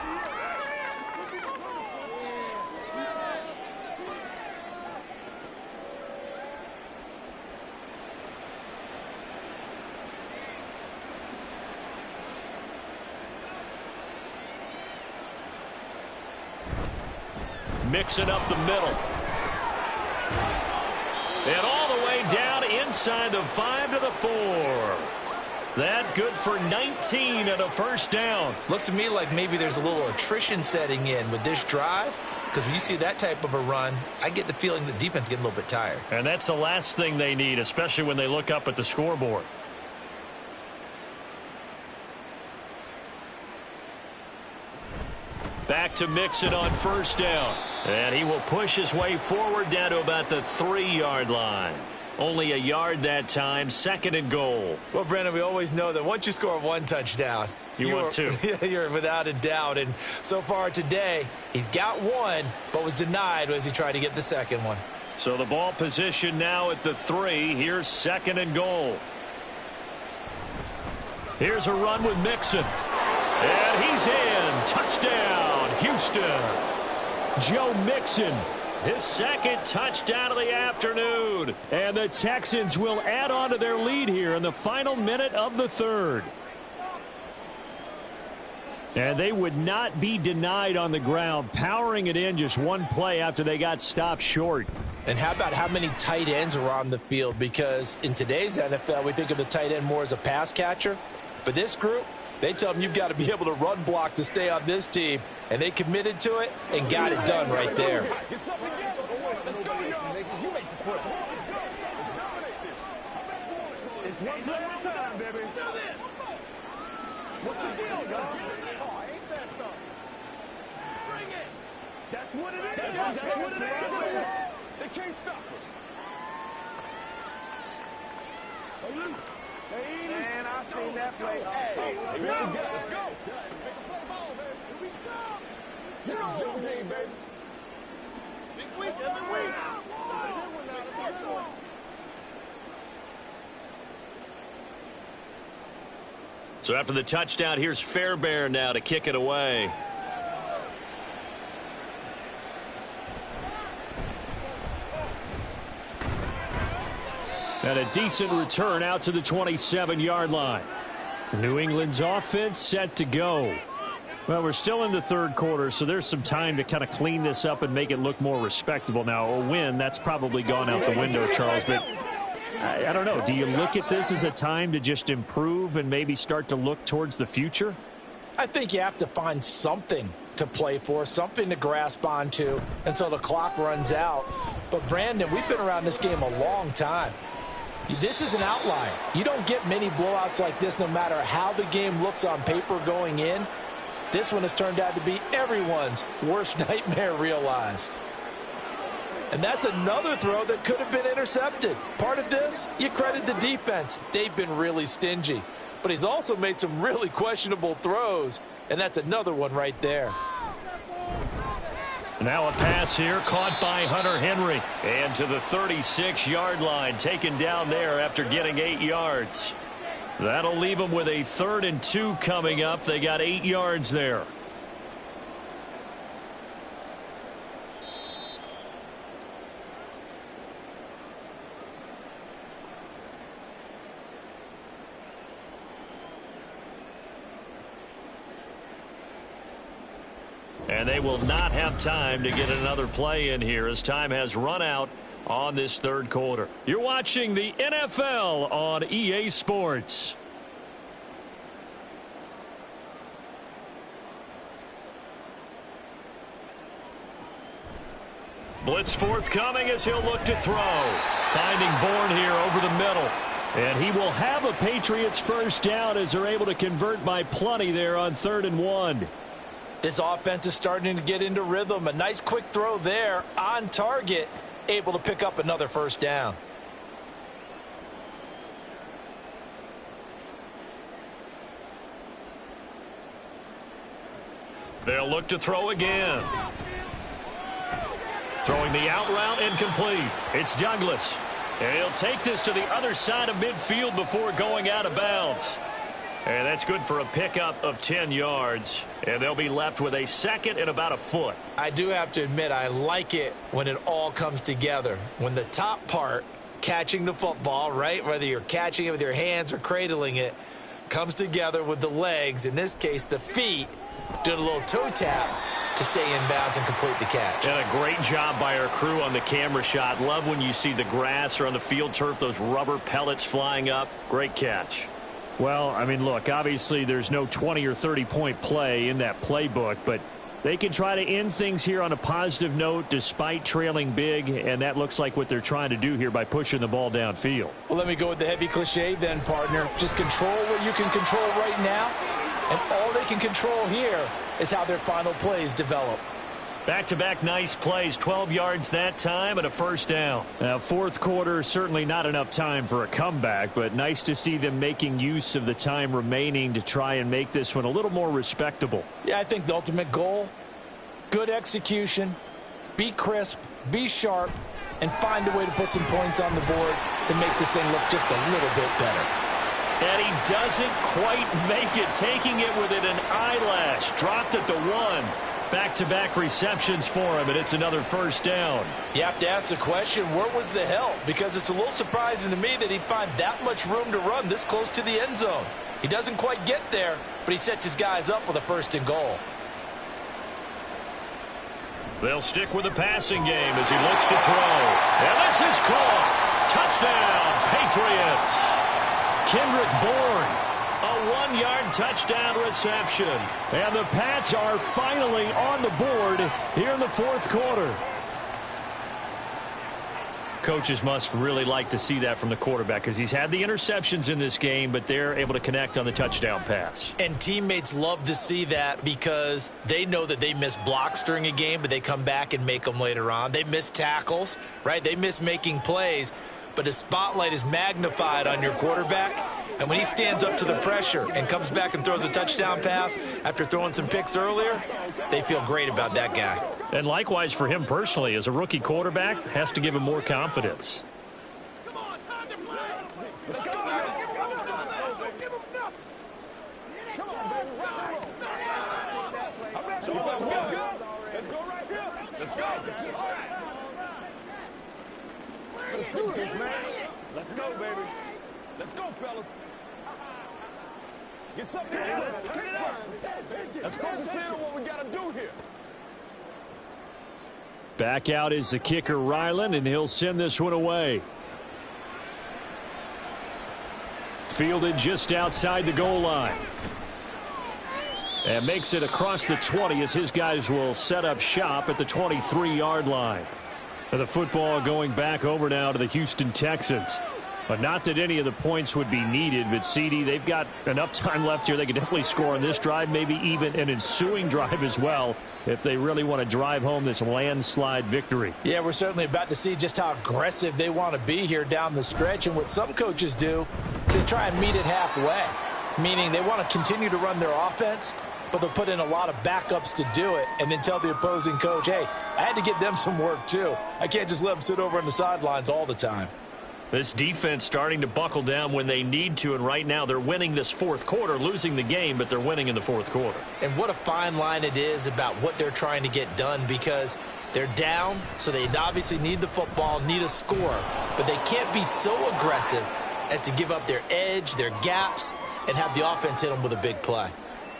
Mix it up the middle. And all the way down inside the 5 to the 4. That good for 19 and a first down. Looks to me like maybe there's a little attrition setting in with this drive, because when you see that type of a run, I get the feeling the defense getting a little bit tired. And that's the last thing they need, especially when they look up at the scoreboard. Back to Mixon on first down. And he will push his way forward down to about the 3-yard line. Only a yard that time, 2nd and goal. Well, Brandon, we always know that once you score one touchdown, you want two. You're without a doubt. And so far today, he's got one, but was denied as he tried to get the second one. So the ball position now at the 3. Here's 2nd and goal. Here's a run with Mixon. And he's in. Touchdown, Houston. Joe Mixon, his 2nd touchdown of the afternoon. And the Texans will add on to their lead here in the final minute of the 3rd. And they would not be denied on the ground, powering it in just one play after they got stopped short. And how about how many tight ends are on the field? Because in today's NFL, we think of the tight end more as a pass catcher. But this group, they tell them you've got to be able to run block to stay on this team. And they committed to it and got it done right there. It's one play at a time, baby. What's the deal, y'all? Oh, ain't that something? Bring it. That's what it is. That's what it is. They can't stop us. Stay loose. Stay loose. Man, I seen that play. Hey, let's go. Let's go. Make a play ball, baby. Here we go. This is your game, baby. Big week, every week. So after the touchdown, here's Fairbairn now to kick it away. And a decent return out to the 27-yard line. New England's offense set to go. Well, we're still in the 3rd quarter, so there's some time to kind of clean this up and make it look more respectable. Now, a win, that's probably gone out the window, Charles, but I don't know. Do you look at this as a time to just improve and maybe start to look towards the future? I think you have to find something to play for, something to grasp onto until the clock runs out. But, Brandon, we've been around this game a long time. This is an outlier. You don't get many blowouts like this no matter how the game looks on paper going in. This one has turned out to be everyone's worst nightmare realized. And that's another throw that could have been intercepted. Part of this, you credit the defense. They've been really stingy. But he's also made some really questionable throws, and that's another one right there. Now a pass here caught by Hunter Henry. And to the 36-yard line, taken down there after getting 8 yards. That'll leave them with a 3rd and 2 coming up. They got 8 yards there. And they will not have time to get another play in here as time has run out on this 3rd quarter. You're watching the NFL on EA Sports. Blitz forthcoming as he'll look to throw. Finding Bourne here over the middle. And he will have a Patriots first down as they're able to convert by plenty there on 3rd and 1. This offense is starting to get into rhythm. A nice quick throw there on target, able to pick up another first down. They'll look to throw again. Throwing the out route incomplete. It's Douglas. And he'll take this to the other side of midfield before going out of bounds. And that's good for a pickup of 10 yards. And they'll be left with a 2nd and about a foot. I do have to admit, I like it when it all comes together. When the top part, catching the football, right, whether you're catching it with your hands or cradling it, comes together with the legs, in this case the feet, doing a little toe tap to stay in bounds and complete the catch. And a great job by our crew on the camera shot. Love when you see the grass or on the field turf, those rubber pellets flying up. Great catch. Well, I mean, look, obviously there's no 20 or 30-point play in that playbook, but they can try to end things here on a positive note despite trailing big, and that looks like what they're trying to do here by pushing the ball downfield. Well, let me go with the heavy cliche then, partner. Just control what you can control right now, and all they can control here is how their final plays develop. Back-to-back nice plays, 12 yards that time and a first down. Now, fourth quarter, certainly not enough time for a comeback, but nice to see them making use of the time remaining to try and make this one a little more respectable. Yeah, I think the ultimate goal, good execution, be crisp, be sharp, and find a way to put some points on the board to make this thing look just a little bit better. And he doesn't quite make it, taking it within an eyelash. Dropped at the 1. Back-to-back receptions for him, and it's another first down. You have to ask the question, where was the help? Because it's a little surprising to me that he'd find that much room to run this close to the end zone. He doesn't quite get there, but he sets his guys up with a first and goal. They'll stick with the passing game as he looks to throw. And this is caught. Touchdown, Patriots. Kendrick Bourne. A 1-yard touchdown reception. And the Pats are finally on the board here in the fourth quarter. Coaches must really like to see that from the quarterback because he's had the interceptions in this game, but they're able to connect on the touchdown pass. And teammates love to see that because they know that they miss blocks during a game, but they come back and make them later on. They miss tackles, right? They miss making plays, but the spotlight is magnified on your quarterback. And when he stands up to the pressure and comes back and throws a touchdown pass after throwing some picks earlier, they feel great about that guy. And likewise for him personally, as a rookie quarterback, has to give him more confidence. Come on, time to play. Let's go. Come on, baby. Let's go. Let's go right here. Let's go. Let's do this, man. Let's go, baby. Let's go, fellas. Get something to do. Let's focus in on what we got to do here. Back out is the kicker, Ryland, and he'll send this one away. Fielded just outside the goal line. And makes it across the 20 as his guys will set up shop at the 23-yard line. And the football going back over now to the Houston Texans. But not that any of the points would be needed, but CD, they've got enough time left here. They could definitely score on this drive, maybe even an ensuing drive as well, if they really want to drive home this landslide victory. Yeah, we're certainly about to see just how aggressive they want to be here down the stretch. And what some coaches do is they try and meet it halfway, meaning they want to continue to run their offense, but they'll put in a lot of backups to do it and then tell the opposing coach, hey, I had to get them some work too. I can't just let them sit over on the sidelines all the time. This defense starting to buckle down when they need to, and right now they're winning this fourth quarter, losing the game, but they're winning in the fourth quarter. And what a fine line it is about what they're trying to get done, because they're down, so they obviously need the football, need a score, but they can't be so aggressive as to give up their edge, their gaps, and have the offense hit them with a big play.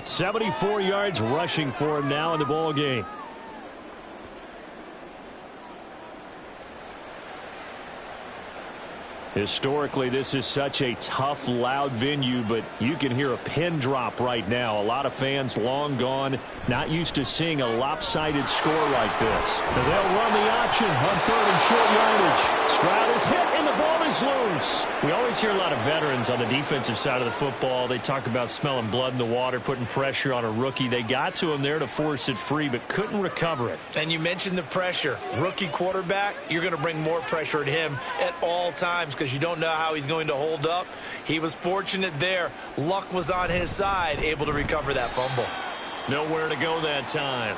74 yards rushing for him now in the ball game. Historically, this is such a tough, loud venue, but you can hear a pin drop right now. A lot of fans long gone, not used to seeing a lopsided score like this. And they'll run the option on third and short yardage. Stroud is hit, and the ball is loose. We always hear a lot of veterans on the defensive side of the football. They talk about smelling blood in the water, putting pressure on a rookie. They got to him there to force it free, but couldn't recover it. And you mentioned the pressure. Rookie quarterback, you're going to bring more pressure at him at all times because you don't know how he's going to hold up. He was fortunate there. Luck was on his side, able to recover that fumble. Nowhere to go that time.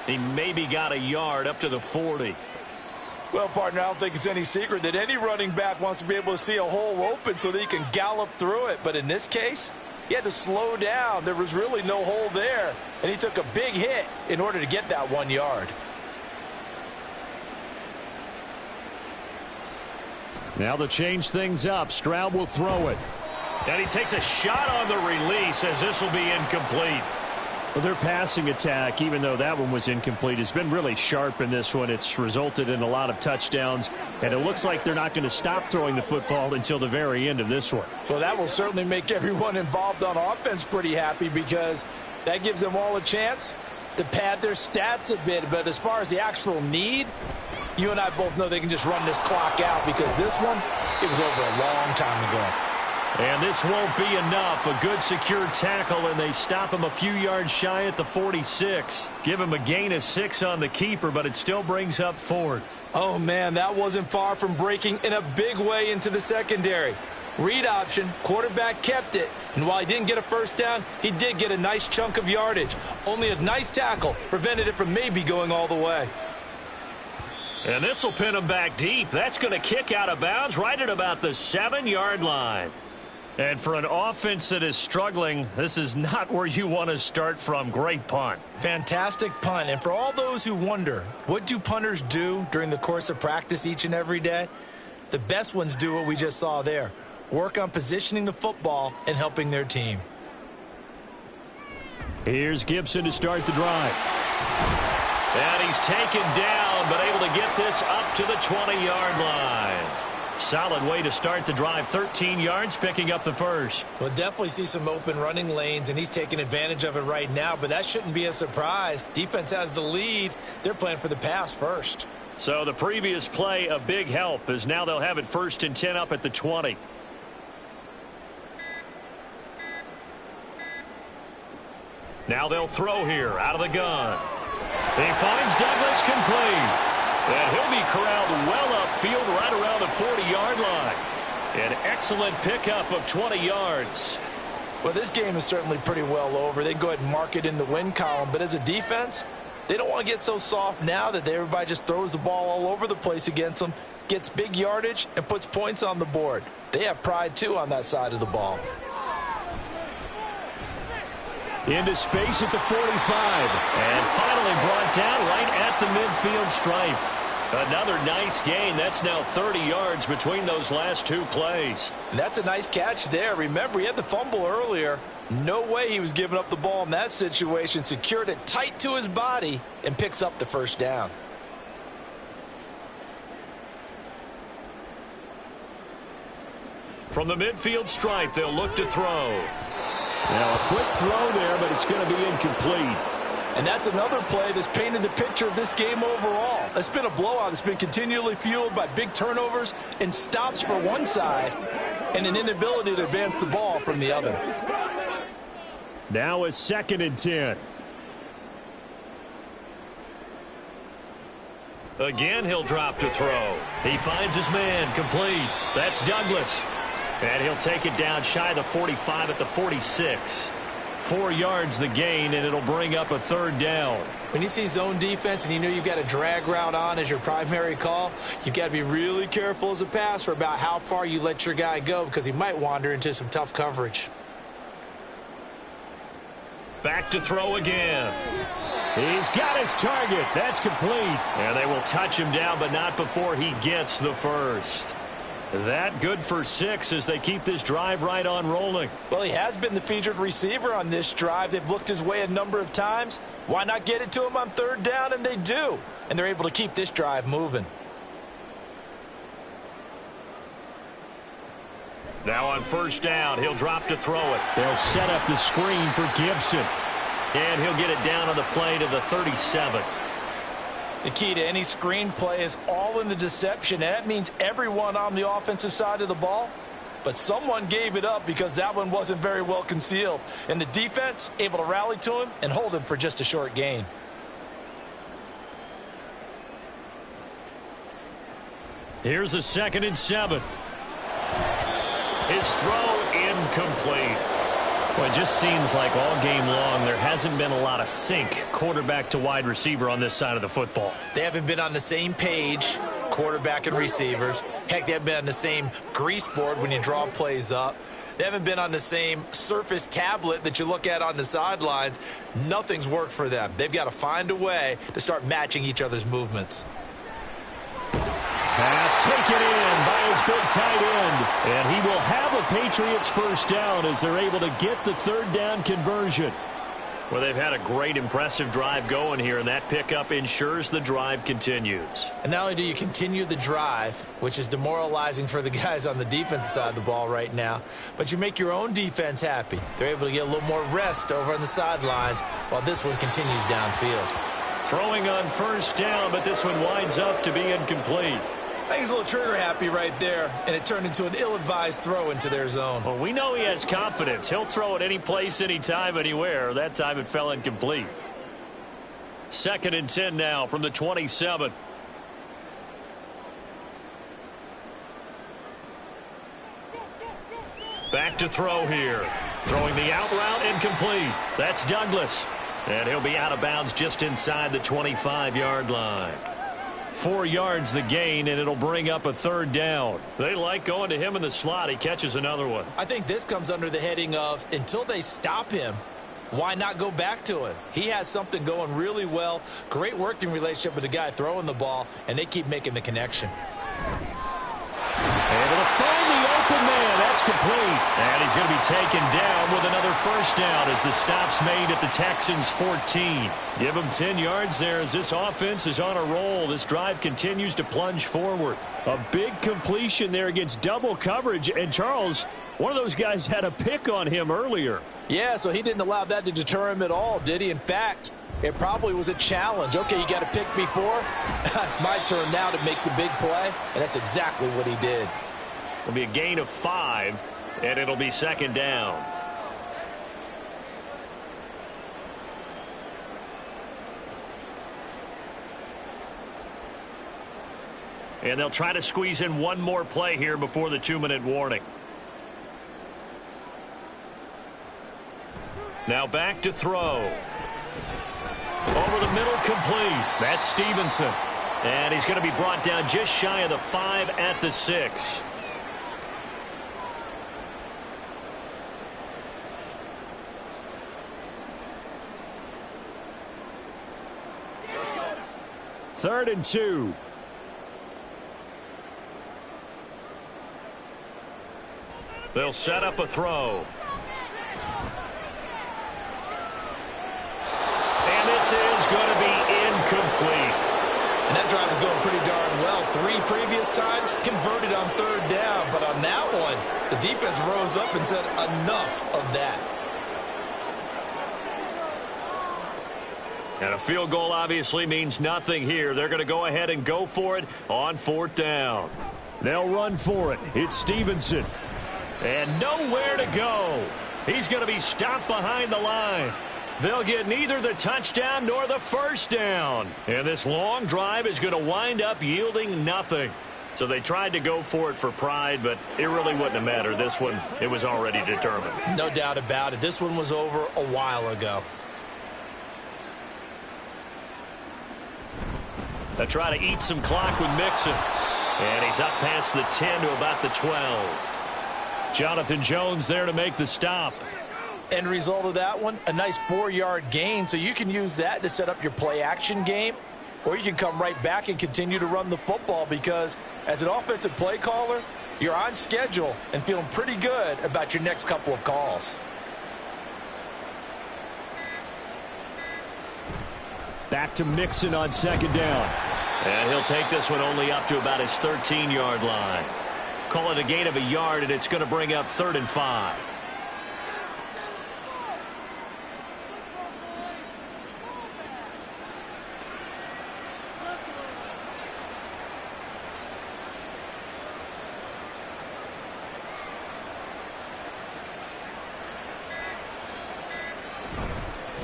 He maybe got a yard up to the 40. Well, partner, I don't think it's any secret that any running back wants to be able to see a hole open so that he can gallop through it. But in this case, he had to slow down. There was really no hole there, and he took a big hit in order to get that 1 yard. Now to change things up, Stroud will throw it. And he takes a shot on the release as this will be incomplete. Well, their passing attack, even though that one was incomplete, has been really sharp in this one. It's resulted in a lot of touchdowns, and it looks like they're not going to stop throwing the football until the very end of this one. Well, that will certainly make everyone involved on offense pretty happy because that gives them all a chance to pad their stats a bit. But as far as the actual need, you and I both know they can just run this clock out because this one, it was over a long time ago. And this won't be enough. A good secure tackle, and they stop him a few yards shy at the 46. Give him a gain of 6 on the keeper, but it still brings up 4th. Oh, man, that wasn't far from breaking in a big way into the secondary. Read option, quarterback kept it, and while he didn't get a first down, he did get a nice chunk of yardage. Only a nice tackle prevented it from maybe going all the way. And this will pin him back deep. That's going to kick out of bounds right at about the 7-yard line. And for an offense that is struggling, this is not where you want to start from. Great punt. Fantastic punt. And for all those who wonder, what do punters do during the course of practice each and every day? The best ones do what we just saw there. Work on positioning the football and helping their team. Here's Gibson to start the drive. And he's taken down, but able to get this up to the 20-yard line. Solid way to start the drive. 13 yards, picking up the first. We'll definitely see some open running lanes, and he's taking advantage of it right now, but that shouldn't be a surprise. Defense has the lead. They're playing for the pass first. So the previous play, a big help, as now they'll have it 1st and 10 up at the 20. Now they'll throw here out of the gun. He finds Douglas complete. And he'll be corralled well upfield right around the 40-yard line. An excellent pickup of 20 yards. Well, this game is certainly pretty well over. They can go ahead and mark it in the win column. But as a defense, they don't want to get so soft now that everybody just throws the ball all over the place against them, gets big yardage, and puts points on the board. They have pride, too, on that side of the ball. Into space at the 45. And finally brought down right at the midfield stripe. Another nice gain. That's now 30 yards between those last 2 plays. And that's a nice catch there. Remember, he had the fumble earlier. No way he was giving up the ball in that situation. Secured it tight to his body and picks up the first down. From the midfield stripe, they'll look to throw. Now a quick throw there, but it's going to be incomplete. And that's another play that's painted the picture of this game overall. It's been a blowout. It's been continually fueled by big turnovers and stops for one side and an inability to advance the ball from the other. Now a 2nd and 10. Again, he'll drop to throw. He finds his man complete. That's Douglas. And he'll take it down shy of the 45 at the 46. 4 yards the gain, and it'll bring up a 3rd down. When you see zone defense and you know you've got a drag route on as your primary call, you've got to be really careful as a passer about how far you let your guy go because he might wander into some tough coverage. Back to throw again. He's got his target. That's complete. And they will touch him down, but not before he gets the first. That good for 6 as they keep this drive right on rolling. Well, he has been the featured receiver on this drive. They've looked his way a number of times. Why not get it to him on 3rd down? And they do. And they're able to keep this drive moving. Now on 1st down, he'll drop to throw it. They'll set up the screen for Gibson. And he'll get it down on the play to the 37. The key to any screen play is all in the deception, and that means everyone on the offensive side of the ball. But someone gave it up because that one wasn't very well concealed. And the defense able to rally to him and hold him for just a short gain. Here's a 2nd and 7. His throw incomplete. Well, it just seems like all game long there hasn't been a lot of sync quarterback to wide receiver on this side of the football. They haven't been on the same page, quarterback and receivers. Heck, they haven't been on the same grease board when you draw plays up. They haven't been on the same surface tablet that you look at on the sidelines. Nothing's worked for them. They've got to find a way to start matching each other's movements. Pass taken in by his big tight end. And he will have a Patriots 1st down as they're able to get the 3rd down conversion. Well, they've had a great, impressive drive going here, and that pickup ensures the drive continues. And not only do you continue the drive, which is demoralizing for the guys on the defensive side of the ball right now, but you make your own defense happy. They're able to get a little more rest over on the sidelines while this one continues downfield. Throwing on first down, but this one winds up to be incomplete. I think he's a little trigger happy right there, and it turned into an ill-advised throw into their zone. Well, we know he has confidence. He'll throw it any place, anytime, anywhere. That time it fell incomplete. 2nd and 10 now from the 27. Back to throw here. Throwing the out route, incomplete. That's Douglas. And he'll be out of bounds just inside the 25-yard line. 4 yards the gain, and it'll bring up a 3rd down. They like going to him in the slot. He catches another one. I think this comes under the heading of, until they stop him, why not go back to him? He has something going really well. Great working relationship with the guy throwing the ball, and they keep making the connection. Able to find the open man. That's complete. And he's going to be taken down with another 1st down as the stop's made at the Texans' 14. Give him 10 yards there as this offense is on a roll. This drive continues to plunge forward. A big completion there against double coverage. And Charles, one of those guys had a pick on him earlier. Yeah, so he didn't allow that to deter him at all, did he? In fact, it probably was a challenge. Okay, you got to pick me 4. It's my turn now to make the big play, and that's exactly what he did. It'll be a gain of 5, and it'll be 2nd down. And they'll try to squeeze in one more play here before the 2-minute warning. Now back to throw. Over the middle, complete. That's Stevenson. And he's going to be brought down just shy of the 5 at the 6. Third and 2. They'll set up a throw. And this is going to be incomplete. And that drive is going pretty darn well. 3 previous times converted on 3rd down. But on that one, the defense rose up and said enough of that. And a field goal obviously means nothing here. They're going to go ahead and go for it on 4th down. They'll run for it. It's Stevenson. And nowhere to go. He's going to be stopped behind the line. They'll get neither the touchdown nor the 1st down. And this long drive is going to wind up yielding nothing. So they tried to go for it for pride, but it really wouldn't have mattered. This one, it was already determined. No doubt about it. This one was over a while ago. They try to eat some clock with Mixon. And he's up past the 10 to about the 12. Jonathan Jones there to make the stop. End result of that one, a nice 4-yard gain. So you can use that to set up your play-action game, or you can come right back and continue to run the football because as an offensive play caller, you're on schedule and feeling pretty good about your next couple of calls. Back to Mixon on 2nd down. And he'll take this one only up to about his 13-yard line. Call it a gain of a yard, and it's going to bring up 3rd and 5.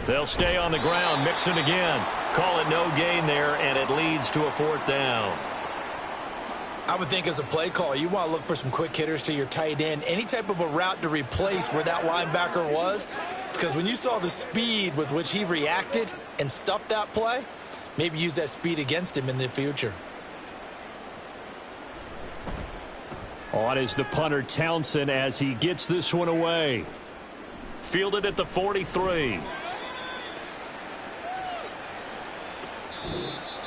They'll stay on the ground. Mixon again. Call it no gain there, and it leads to a 4th down. I would think as a play call, you want to look for some quick hitters to your tight end. Any type of a route to replace where that linebacker was. Because when you saw the speed with which he reacted and stuffed that play, maybe use that speed against him in the future. On is the punter Townsend as he gets this one away. Fielded at the 43.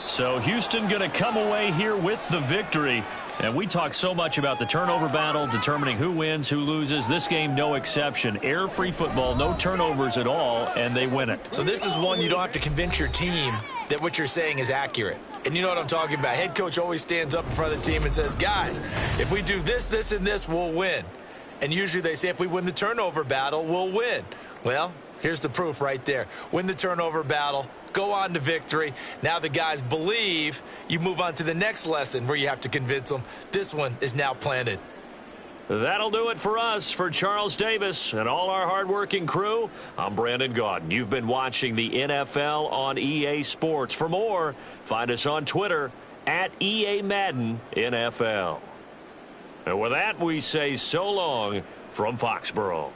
So Houston going to come away here with the victory. And we talk so much about the turnover battle, determining who wins, who loses. This game, no exception. Air-free football, no turnovers at all, and they win it. So this is one you don't have to convince your team that what you're saying is accurate. And you know what I'm talking about. Head coach always stands up in front of the team and says, guys, if we do this, this, and this, we'll win. And usually they say if we win the turnover battle, we'll win. Well, here's the proof right there. Win the turnover battle, go on to victory. Now the guys believe. You move on to the next lesson where you have to convince them. This one is now planted. That'll do it for us. For Charles Davis and all our hardworking crew, I'm Brandon Gaudin. You've been watching the NFL on EA Sports. For more, find us on Twitter at EA Madden NFL. And with that, we say so long from Foxborough.